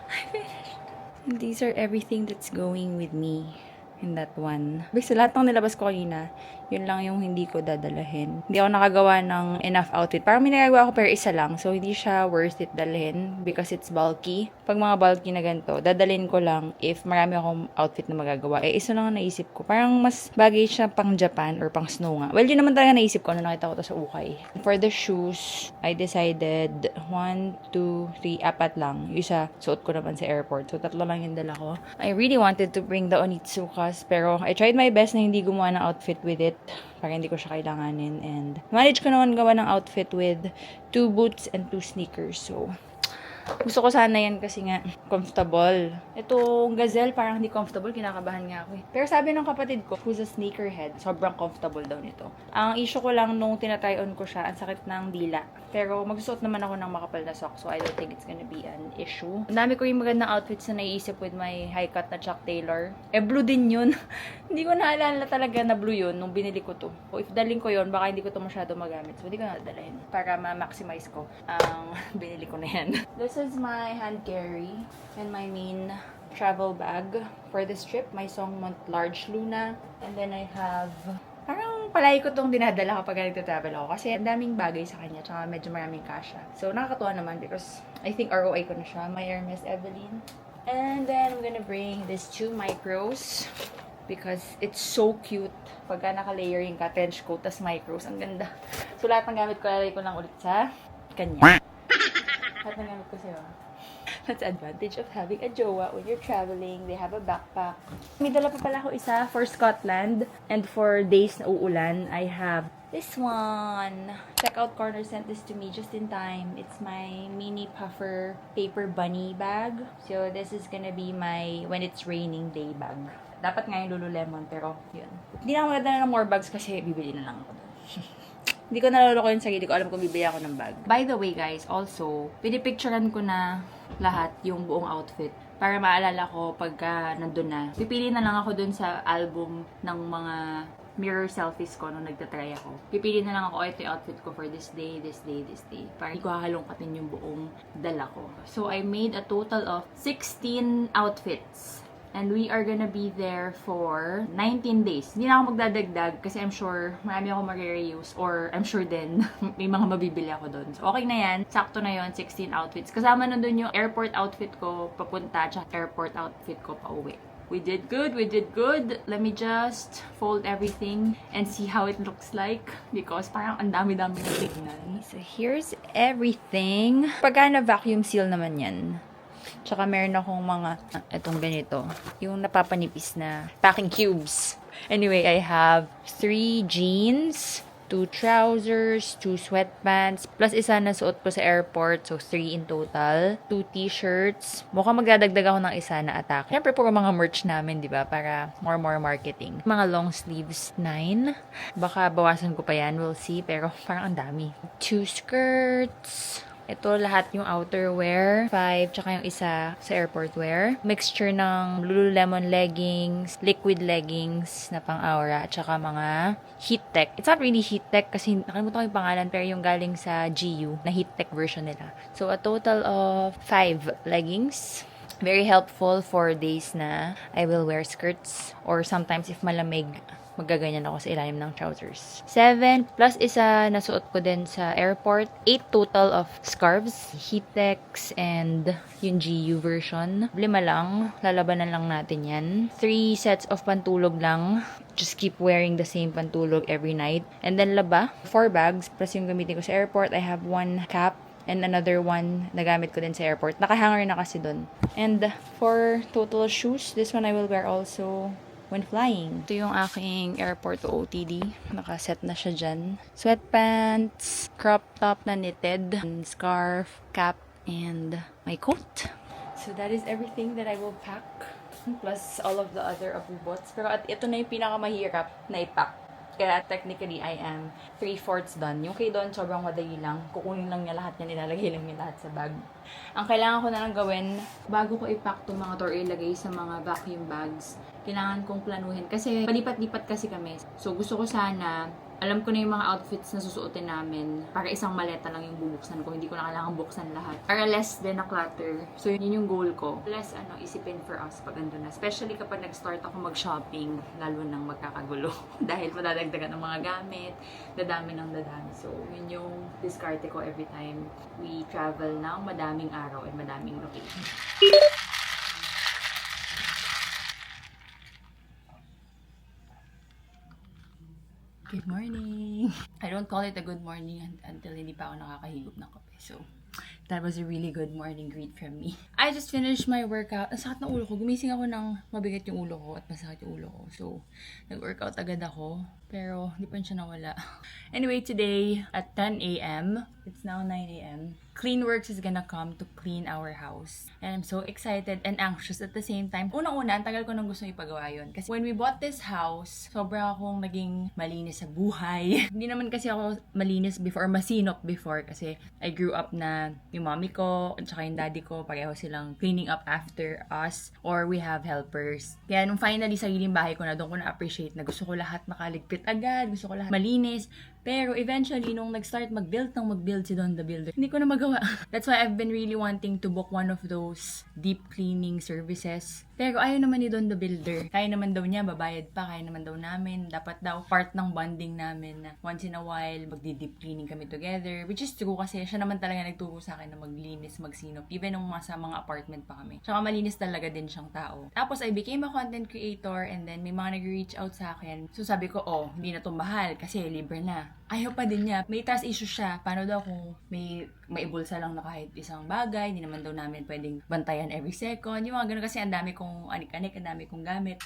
I finished. And these are everything that's going with me in that one. Basta lahat ng nilabas ko kanina, yun lang yung hindi ko dadalahin. Hindi ako nakagawa ng enough outfit. Parang may nagagawa ko pero isa lang. So, hindi siya worth it dalhin because it's bulky. Pag mga bulky na ganito, dadalhin ko lang if marami akong outfit na magagawa. Isa lang ang naisip ko. Parang mas bagay siya pang Japan or pang snow nga. Well, yun naman talaga naisip ko na nakita ko to sa ukay. For the shoes, I decided 1, 2, 3, 4 lang. Yung isa, suot ko naman sa airport. So, 3 lang yung dala ko. I really wanted to bring the Onitsukas pero I tried my best na hindi gumawa ng outfit with it para hindi ko siya kailanganin and manage ko naman gawa ng outfit with 2 boots and 2 sneakers. So, gusto ko sana yan kasi nga comfortable. Itong Gazelle parang hindi comfortable, kinakabahan nga ako eh. Pero sabi ng kapatid ko, who's a sneakerhead, sobrang comfortable daw nito. Ang issue ko lang nung tinatry on ko siya, ang sakit ng dila. Pero magsusuot naman ako ng makapal na socks, so I don't think it's gonna be an issue. Ang dami ko yung magandang outfits na naiisip with my high cut na Chuck Taylor. Blue din yun. Hindi ko naalala talaga na blue yun nung binili ko to. So if daling ko yun, baka hindi ko to masyado magamit. So hindi ko nadalahin para ma-maximize ko ang binili ko na yan. This is my hand carry and my main travel bag for this trip. My Songmont Large Luna. And then I have parang palagi ko itong dinadala kapag nagta-travel ako kasi ang daming bagay sa kanya tsaka medyo maraming kasha. So nakakatuwa naman because I think ROI ko na siya. My Hermes Evelyn. And then I'm gonna bring these 2 micros because it's so cute. Pagka naka-layering ka, trench coat, tas micros. Ang ganda. So lahat ng gamit ko, lalagay ko lang ulit sa kanya. Lahat ng gamit ko sa'yo. That's the advantage of having a jowa when you're traveling. They have a backpack. May dala pa pala ako isa for Scotland. And for days na uulan, I have this one. Checkout corner sent this to me just in time. It's my mini puffer paper bunny bag. So this is gonna be my when it's raining day bag. Dapat nga yung Lululemon, pero yun. Hindi na ako magdala ng more bags kasi bibili na lang ako doon. Hindi ko naloloko yung sarili ko. Alam kong bibili ako ng bag. By the way, guys, also, pinipicturean ko na lahat yung buong outfit. Para maalala ko pagka nandun na. Pipili na lang ako dun sa album ng mga mirror selfies ko nung nagtatry ako. Pipili na lang ako, ito yung outfit ko for this day, this day, this day. Para hindi ko hahalongkatin yung buong dala ko. So, I made a total of 16 outfits. And we are gonna be there for 19 days. Hindi na ako magdadagdag kasi I'm sure marami ako mag-reuse or I'm sure din may mga mabibili ako doon. So, okay na yan. Sakto na yon 16 outfits. Kasama na doon yung airport outfit ko papunta at airport outfit ko pa uwi. We did good, we did good. Let me just fold everything and see how it looks like because parang ang dami-dami na tignan. So, here's everything. Pagka na-vacuum seal naman yan. Tsaka meron akong mga, etong ganito, yung napapanipis na packing cubes. Anyway, I have 3 jeans, 2 trousers, 2 sweatpants, plus isa na suot ko sa airport, so 3 in total. 2 t-shirts. Mukhang magdadagdag ako ng isa na attack. Siyempre, puro mga merch namin, di ba? Para more marketing. Mga long sleeves, 9. Baka bawasan ko pa yan, we'll see. Pero parang ang dami. 2 skirts. Ito lahat yung outerwear, 5, tsaka yung isa sa airport wear. Mixture ng Lululemon leggings, liquid leggings na pang-aura, at tsaka mga heat tech. It's not really heat tech kasi nakalimutan ko yung pangalan, pero yung galing sa GU na heat tech version nila. So, a total of 5 leggings. Very helpful for days na I will wear skirts or sometimes if malamig, magaganyan ako sa ilalim ng trousers. 7 plus isa na suot ko din sa airport. 8 total of scarves, heat techs, and yung GU version. 5 lang. Lalabanan lang natin yan. 3 sets of pantulog lang. Just keep wearing the same pantulog every night. And then laba, 4 bags. Plus yung gamitin ko sa airport, I have 1 cap and another one na gamit ko din sa airport. Nakahanger na kasi dun. And for total shoes, this one I will wear also when flying. Ito yung aking airport OOTD. Nakaset na siya dyan. Sweatpants, crop top na knitted, scarf, cap, and my coat. So that is everything that I will pack. Plus all of the other abubots. Pero at ito na yung pinakamahirap na ipack. Kaya technically, I am 3/4 done. Yung kay Don, sobrang madali lang. Kukunin lang niya lahat yan, ilalagay lang niya lahat sa bag. Ang kailangan ko na lang gawin, bago ko i-pack itong mga to or ilagay sa mga vacuum bags, kailangan kong planuhin. Kasi palipat-lipat kasi kami. So gusto ko sana, alam ko na yung mga outfits na susuotin namin. Para isang maleta lang yung bubuksan ko. Hindi ko na kailangan buksan lahat. Para less din na clutter. So yun yung goal ko. Less isipin for us pag ando na. Especially kapag nag-start ako mag-shopping, lalo nang magkakagulo. Dahil madadagdagan ng mga gamit, dadami ng dadami. So yun yung diskarte ko every time we travel ng madaming araw and madaming location. Good morning! I don't call it a good morning until hindi pa ako nakakahigop ng kape. So, that was a really good morning greet from me. I just finished my workout. Ang sakit ng ulo ko. Gumising ako ng mabigat yung ulo ko at masakit yung ulo ko. So, nag-workout agad ako. Pero, hindi pa siya nawala. Anyway, today, at 10 a.m., it's now 9 a.m., Cleanworks is gonna come to clean our house. And I'm so excited and anxious at the same time. Unang-una, ang tagal ko nang gusto ipagawa yun. Kasi when we bought this house, sobra akong naging malinis sa buhay. Hindi naman kasi ako malinis before, masinop before. Kasi I grew up na yung mommy ko at saka yung daddy ko, pareho silang cleaning up after us. Or we have helpers. Kaya nung finally sariling bahay ko na, doon ko na-appreciate na gusto ko lahat makaligpit agad. Gusto ko lahat malinis. Pero eventually, nung nag-start mag-build si Don the Builder, hindi ko na magawa. That's why I've been really wanting to book one of those deep cleaning services. Pero ayaw naman ni Don the Builder. Kaya naman daw niya, babayad pa. Kaya naman daw namin. Dapat daw part ng bonding namin na once in a while, magdi-deep cleaning kami together. Which is true kasi siya naman talaga nagturo sa akin na maglinis, magsinop. Even nung sa mga apartment pa kami. Tsaka malinis talaga din siyang tao. Tapos I became a content creator and then may mga nag-reach out sa akin. So sabi ko, hindi na to mahal kasi libre na. Ayaw pa din niya. May trust issue siya. Paano daw kung may maibulsa lang na kahit isang bagay, hindi naman daw namin pwedeng bantayan every second. Yung mga ganun kasi ang dami kong anik-anik, ang dami kong gamit.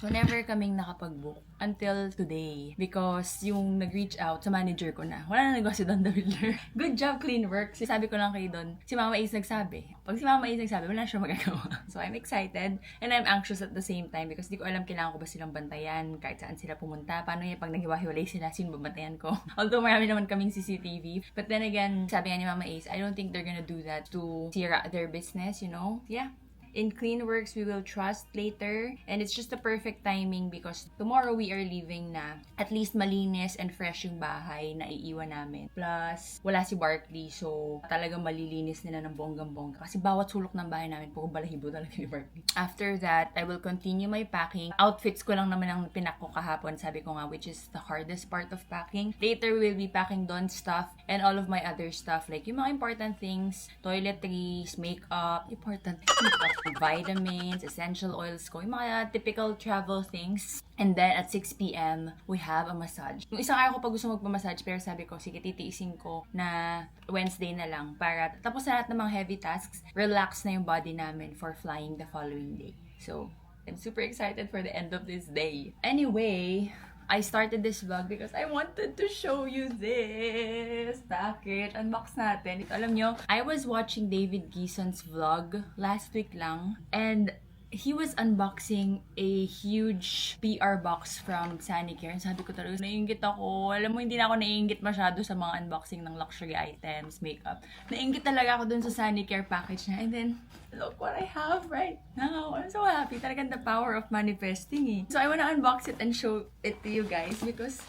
So, never kaming nakapag-book until today. Because yung nag-reach out sa manager ko na, wala na nagawa si Don the Builder. Good job, Cleanworks. Sabi ko lang kay Don, si Mama Ace nagsabi. Pag si Mama Ace nagsabi, wala siya magagawa. So, I'm excited. And I'm anxious at the same time because di ko alam kailangan ko ba silang bantayan, kahit saan sila pumunta. Paano yung pag naghiwa-hiwalay sila, sino babantayan ko? Although marami naman kaming CCTV. But then again, sabi nga ni Mama Ace, I don't think they're gonna do that to sira their business, you know? Yeah. In Cleanworks, we will trust later. And it's just the perfect timing because tomorrow we are leaving na. At least malinis and fresh yung bahay na iiwan namin. Plus, wala si Barkley. So, talagang malilinis nila ng bonggang-bongga. Kasi bawat sulok ng bahay namin, puro balahibo talaga ni Barkley. After that, I will continue my packing. Outfits ko lang naman ang pinak ko kahapon, sabi ko nga, which is the hardest part of packing. Later, we will be packing Don's stuff and all of my other stuff. Like, yung mga important things, toiletries, makeup, important makeup, vitamins, essential oils ko, yung mga typical travel things. And then, at 6 p.m., we have a massage. Yung isang araw ko pa gusto magpa-massage, pero sabi ko, sige, titiisin ko na Wednesday na lang para tapos na lahat ng mga heavy tasks, relax na yung body namin for flying the following day. So, I'm super excited for the end of this day. Anyway, I started this vlog because I wanted to show you this package. Unbox natin. Ito, alam nyo, I was watching David Gison's vlog last week lang, and he was unboxing a huge PR box from Sanicare. Sabi ko talaga, naiinggit ako. Alam mo, hindi na ako naiinggit masyado sa mga unboxing ng luxury items, makeup. Naiinggit talaga ako dun sa Sanicare package niya. And then, look what I have right now. I'm so happy. Talagang the power of manifesting eh. So, I wanna unbox it and show it to you guys because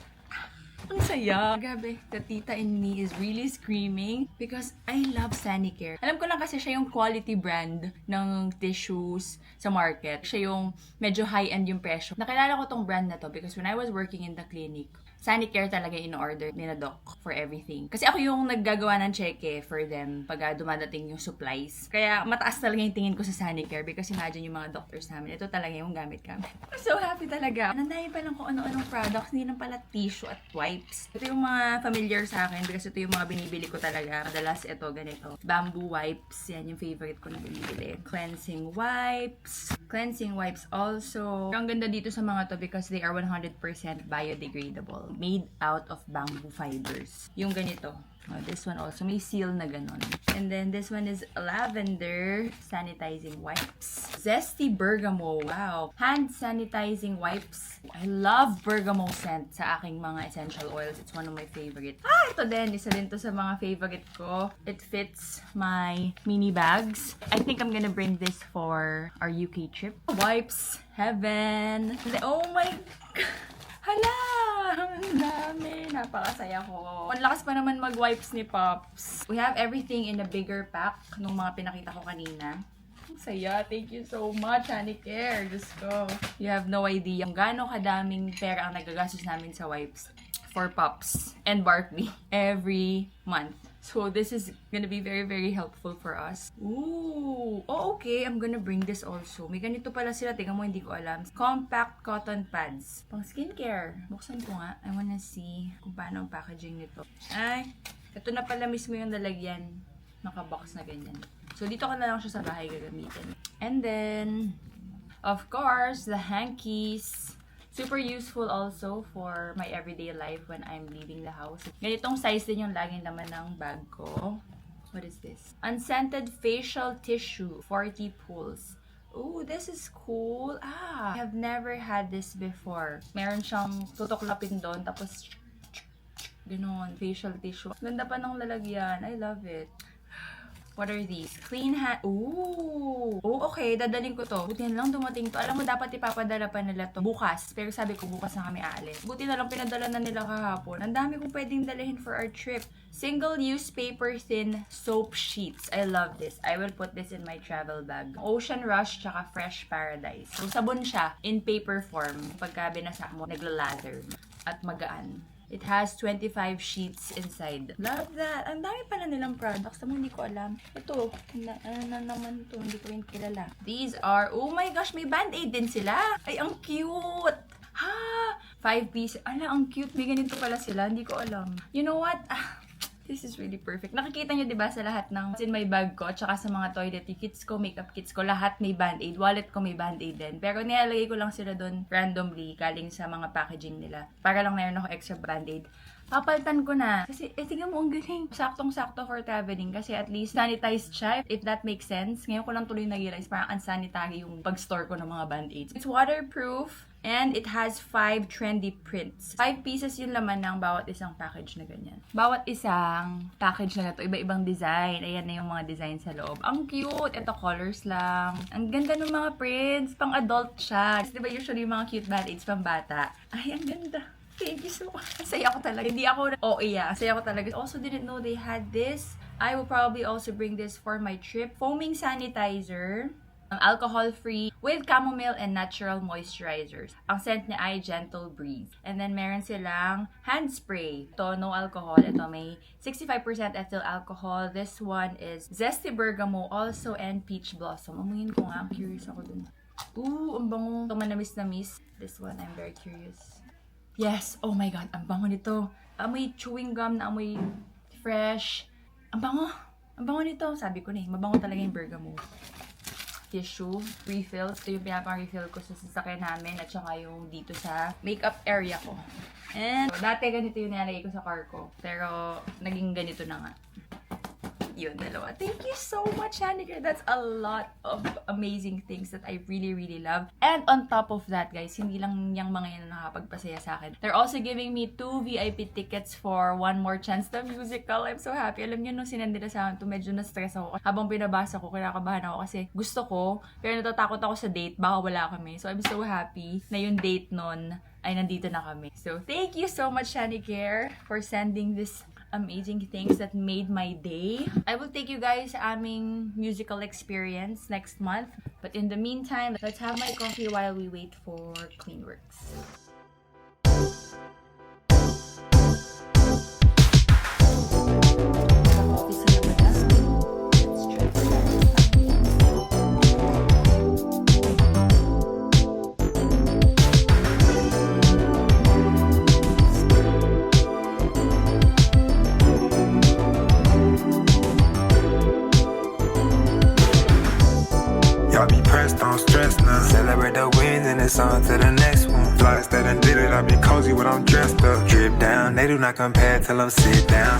ang saya. Grabe, the tita in me is really screaming because I love Sanicare. Alam ko lang kasi siya yung quality brand ng tissues sa market. Siya yung medyo high-end yung presyo. Nakilala ko tong brand na to because when I was working in the clinic, Sanicare talaga in-order ni na doc for everything. Kasi ako yung naggagawa ng cheque for them pag dumadating yung supplies. Kaya mataas talaga yung tingin ko sa Sanicare because imagine yung mga doctors namin, ito talaga yung gamit kami. I'm so happy talaga. Nandahin pa lang kung ano-anong products, hindi lang pala tissue at wipes. Ito yung mga familiar sa akin because ito yung mga binibili ko talaga. Madalas ito, ganito. Bamboo wipes, yan yung favorite ko na binibili. Cleansing wipes. Cleansing wipes also. Ang ganda dito sa mga to because they are 100% biodegradable. Made out of bamboo fibers. Yung ganito. Oh, this one also. May seal na ganon. And then this one is lavender sanitizing wipes. Zesty bergamot. Wow. Hand sanitizing wipes. I love bergamot scent sa aking mga essential oils. It's one of my favorite. Ito din. Isa din to sa mga favorite ko. It fits my mini bags. I think I'm gonna bring this for our UK trip. Wipes. Heaven. Oh my God. Hala! Ang dami. Napakasaya ko. Ang lakas pa naman mag-wipes ni Pops. We have everything in a bigger pack nung mga pinakita ko kanina. Ang saya. Thank you so much, Sanicare. Diyos ko. You have no idea kung gaano kadaming pera ang nagagastos namin sa wipes for Pops and Barkley every month. So, this is gonna be very, very helpful for us. Ooh! Oh, okay. I'm gonna bring this also. May ganito pala sila. Tingnan mo, hindi ko alam. Compact cotton pads. Pang skincare. Buksan ko nga. I wanna see kung paano ang packaging nito. Ay! Ito na pala mismo yung lalagyan. Nakabox na ganyan. So, dito ko na lang siya sa bahay gagamitin. And then, of course, the hankies. Super useful also for my everyday life when I'm leaving the house. Ganitong size din yung laging naman ng bag ko. What is this? Unscented facial tissue, 40 pulls. Ooh, this is cool. I have never had this before. Meron siyang tutuklapin doon, tapos ganon, facial tissue. Ganda pa ng lalagyan. I love it. What are these? Clean hand. Ooh! Oh, okay. Dadaling ko to. Buti na lang dumating to. Alam mo, dapat ipapadala pa nila to bukas. Pero sabi ko, bukas na kami aalis. Buti na lang pinadala na nila kahapon. Ang dami kong pwedeng dalhin for our trip. Single-use paper-thin soap sheets. I love this. I will put this in my travel bag. Ocean Rush tsaka Fresh Paradise. So, sabon siya in paper form. Pagka binasa mo, naglalather. At magaan. It has 25 sheets inside. Love that. Ang dami pala nilang products. Tama, hindi ko alam. Ito. Ano naman ito? Hindi ko rin kilala. These are, oh my gosh, may Band-Aid din sila. Ay, ang cute. Ha! 5 pieces. Ala, ang cute. May ganito pala sila. Hindi ko alam. You know what? This is really perfect. Nakikita nyo, diba, sa lahat ng in my bag ko, tsaka sa mga toiletry kits ko, makeup kits ko, lahat may Band-Aid. Wallet ko may Band-Aid din. Pero nilalagay ko lang sila doon randomly, galing sa mga packaging nila. Para lang meron ako extra Band-Aid. Papalitan ko na. Kasi, tingnan mo, ang galing. Saktong-sakto for traveling. Kasi at least sanitized siya, if that makes sense. Ngayon ko lang tuloy na-realize, parang unsanitary yung pag-store ko ng mga Band-Aids. It's waterproof. And it has 5 trendy prints. 5 pieces yung laman ng bawat isang package na ganyan. Bawat isang package na ito, iba-ibang design. Ayan na yung mga design sa loob. Ang cute! Ito, colors lang. Ang ganda ng mga prints. Pang adult siya. Diba usually yung mga cute band-aids pang bata? Ay, ang ganda. Thank you so much. Saya ko talaga. Hindi ako saya ko talaga. Also didn't know they had this. I will probably also bring this for my trip. Foaming sanitizer. Alcohol-free with chamomile and natural moisturizers. Ang scent niya ay Gentle Breeze. And then meron silang hand spray. Ito, no alcohol. Ito may 65% ethyl alcohol. This one is Zesty Bergamo also and Peach Blossom. Amuyin ko nga. Curious ako dun. Ooh, ang bango. Ito manamis-namis. This one, I'm very curious. Yes! Oh my God! Ang bango nito. Amoy chewing gum na amoy fresh. Ang bango! Ang bango nito. Sabi ko na mabango talaga yung bergamo. Tissue, refills. Ito yung pinapang-refill ko sa sasakyan namin at saka yung dito sa makeup area ko. And dati ganito yung nilalagay ko sa car ko. Pero naging ganito na nga. Yun, dalawa. Thank you so much, Hanika. That's a lot of amazing things that I really, really love. And on top of that, guys, hindi lang yung mga yan nakapagpasaya sa akin. They're also giving me 2 VIP tickets for One More Chance the Musical. I'm so happy. Alam niyo, nung sinend nila sa akin to, medyo na-stress ako. Habang binabasa ko, kinakabahan ako kasi gusto ko, pero natatakot ako sa date. Baka wala kami. So, I'm so happy na yung date nun ay nandito na kami. So, thank you so much, Hanika, for sending this amazing things that made my day. I will take you guys sa aming musical experience next month. But in the meantime, let's have my coffee while we wait for Cleanworks. Y'all be pressed, don't stress now. Celebrate the wins and it's on to the next one. Flights that done did it, I be cozy when I'm dressed up. Drip down, they do not compare till I'm sit down.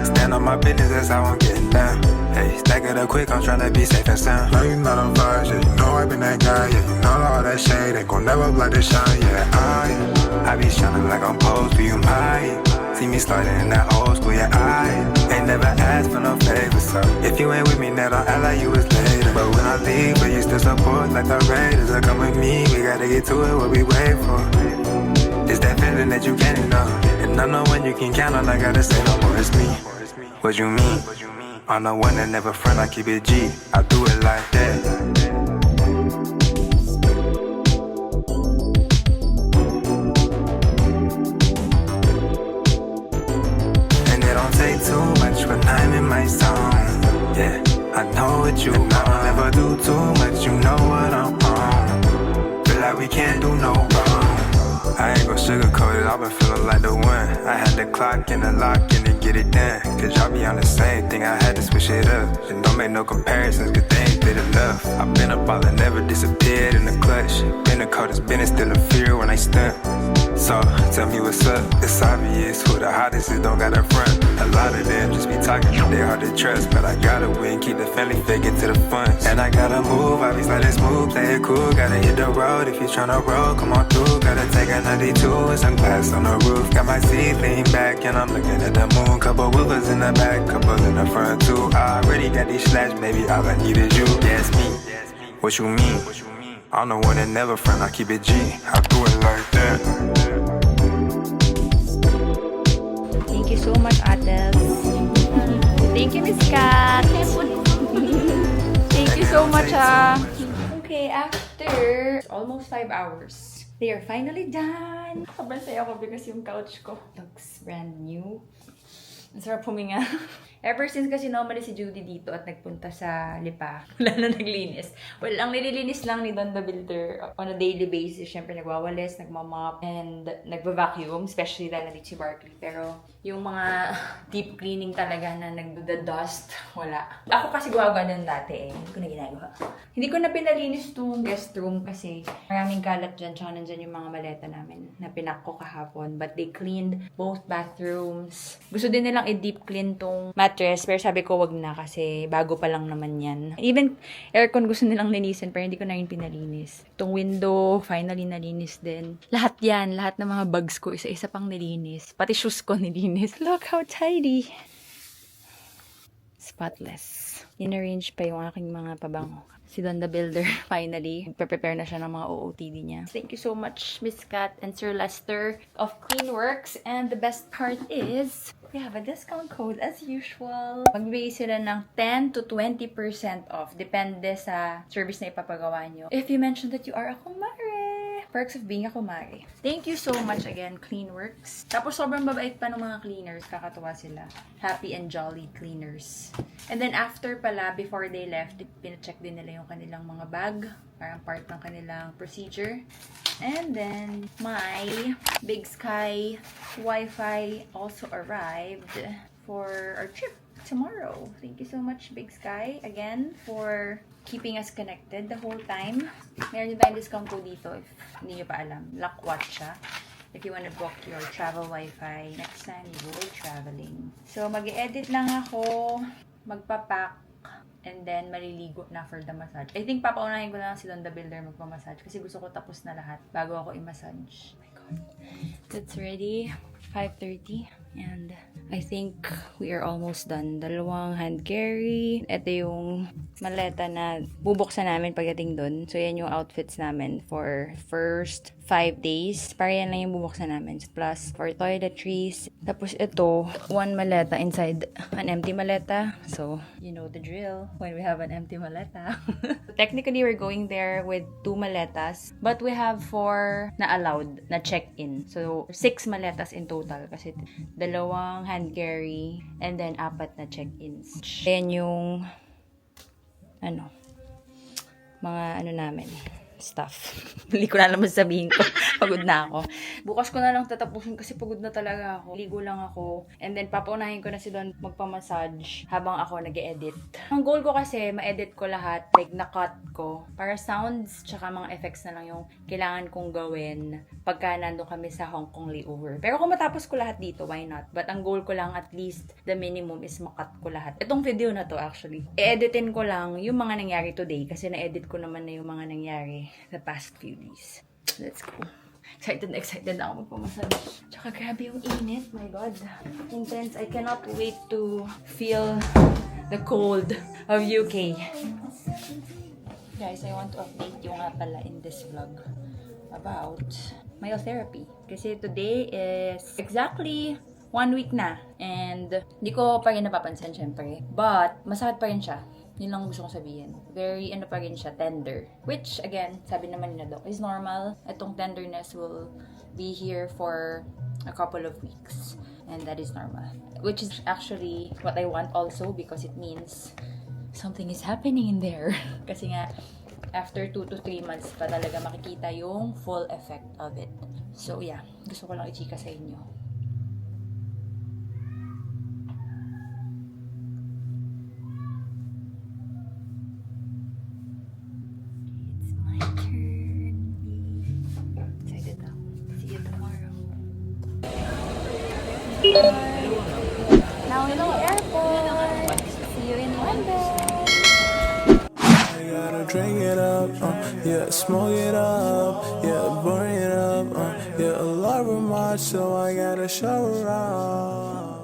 Stand on my business, that's how I'm getting down. Hey, stack it up quick, I'm tryna be safe and sound. No, you not on vibes, yeah, you know I been that guy, yeah, you know all that shade ain't gon' never block the shine, yeah, I be shining like I'm posed for you, my. See me sliding in that old school, yeah, I ain't never asked for no favors, so if you ain't with me now, don't act like you was later. But when I leave, will you still support like the Raiders? Or come with me, we gotta get to it, what we wait for. It's that feeling that you can't ignore, and I know when you can count on, I gotta say no more, it's me. What you mean? I'm the one that never front, I keep it G, I do it like that. Say too much when I'm in my zone. Yeah, I know what you want. I don't ever do too much, you know what I'm on. Feel like we can't do no wrong. I ain't gon' sugarcoat it, I've been feeling like the one. I had the clock and the lock and to get it done. Cause y'all be on the same thing, I had to switch it up. And don't make no comparisons, cause they ain't fit enough. I've been up all and never disappeared in the clutch. Been the coldest, been it still a fear when I stunt. So, tell me what's up, it's obvious who the hottest is, don't got a front. A lot of them just be talking, they hard to trust. But I gotta win, keep the family fit, get to the fun. And I gotta move, I be like this move, play it cool. Gotta hit the road if you tryna roll, come on through. Gotta take a 92 and some glass on the roof. Got my seat lean back and I'm looking at the moon. Couple woofers in the back, couple in the front too. I already got these slash, baby, all I need is you. Yes, me, what you mean? I'm the one that never front, I keep it G, I do it like that. Thank you so much, Ates. Thank you, Miss Kat. Thank you so much, Okay, after almost 5 hours, they are finally done. Sobrang saya ko because yung couch ko looks brand new. Ang sarap huminga. Ever since kasi normally si Judy dito at nagpunta sa Lipa, wala na naglinis. Well, ang nililinis lang ni Don the Builder on a daily basis. Siyempre, nagwawalis, nagmamop, and nagva-vacuum, especially dahil nandito si Barkley. Pero yung mga deep cleaning talaga na nagda-dust, wala. Ako kasi gawa din dati eh. Hindi ko na ginagawa. Hindi ko na pinalinis tong guest room kasi maraming kalat dyan. Tsaka nandyan yung mga maleta namin na pinak ko kahapon. But they cleaned both bathrooms. Gusto din nilang i-deep clean tong mat mattress, pero sabi ko wag na kasi bago pa lang naman yan. Even aircon gusto nilang linisin, pero hindi ko na rin pinalinis. Itong window, finally nalinis din. Lahat yan, lahat ng mga bags ko, isa-isa pang nilinis. Pati shoes ko nilinis. Look how tidy! Spotless. In-arrange pa yung aking mga pabango. Si Don the Builder, finally, prepare na siya ng mga OOTD niya. Thank you so much, Miss Kat and Sir Lester of Cleanworks. And the best part is, we have a discount code as usual. Magbibigay sila ng 10 to 20% off. Depende sa service na ipapagawa nyo. If you mention that you are a kumare. Perks of being a kumare. Thank you so much again, Cleanworks. Tapos sobrang babait pa ng mga cleaners. Kakatuwa sila. Happy and jolly cleaners. And then after pala, before they left, pinacheck din nila yung kanilang mga bag. Parang part ng kanilang procedure. And then, my Big Sky Wi-Fi also arrived for our trip tomorrow. Thank you so much, Big Sky, again, for keeping us connected the whole time. Meron din tayong discount code dito if hindi nyo pa alam. Lakwat siya. If you want to book your travel Wi-Fi next time you go traveling. So, mag-edit lang ako, magpapack, and then maliligo na for the massage. I think papaunahin ko na lang si Don the Builder magpamassage kasi gusto ko tapos na lahat bago ako i-massage. Oh my God. That's ready. 5:30 and I think we are almost done. Dalawang hand carry. Ito yung maleta na bubuksan namin pagdating dun. So, yan yung outfits namin for first 5 days. Para yan lang yung bubuksan namin. Plus, for toiletries. Tapos ito, one maleta inside an empty maleta. So, you know the drill when we have an empty maleta. Technically, we're going there with 2 maletas. But we have 4 na allowed na check-in. So, 6 maletas in total. Kasi dalawang hand carry and then 4 na check-ins. Ayan yung mga namin, stuff. Hindi ko na alam sabihin ko. Pagod na ako. Bukas ko na lang tatapusin kasi pagod na talaga ako. Ligo lang ako. And then, papaunahin ko na si Don magpamassage habang ako nag-edit. Ang goal ko kasi, ma-edit ko lahat. Like, na-cut ko. Para sounds, tsaka mga effects na lang yung kailangan kong gawin pagka nandun kami sa Hong Kong layover. Pero kung matapos ko lahat dito, why not? But ang goal ko lang, at least, the minimum is makat ko lahat. Itong video na to, actually. I-editin ko lang yung mga nangyari today kasi na-edit ko naman na yung mga nangyari the past few days. Let's go. Excited na ako magpamassage. Tsaka grabe yung init. My God. Intense. I cannot wait to feel the cold of UK. Guys, I want to update you nga pala in this vlog about myotherapy. Kasi today is exactly 1 week na. And hindi ko pa rin napapansin, syempre. But, masakit pa rin siya. Yun lang gusto kong sabihin. Very, pa rin siya, tender. Which, again, sabi naman nila doc, is normal. Itong tenderness will be here for a couple of weeks. And that is normal. Which is actually what I want also because it means something is happening in there. Kasi nga, after 2 to 3 months pa talaga makikita yung full effect of it. So, yeah. Gusto ko lang i-chika sa inyo. Now in the airport. See you in London. I gotta drink it up, yeah, smoke it up, yeah, burn it up, yeah, a lot of much, so I gotta shower up.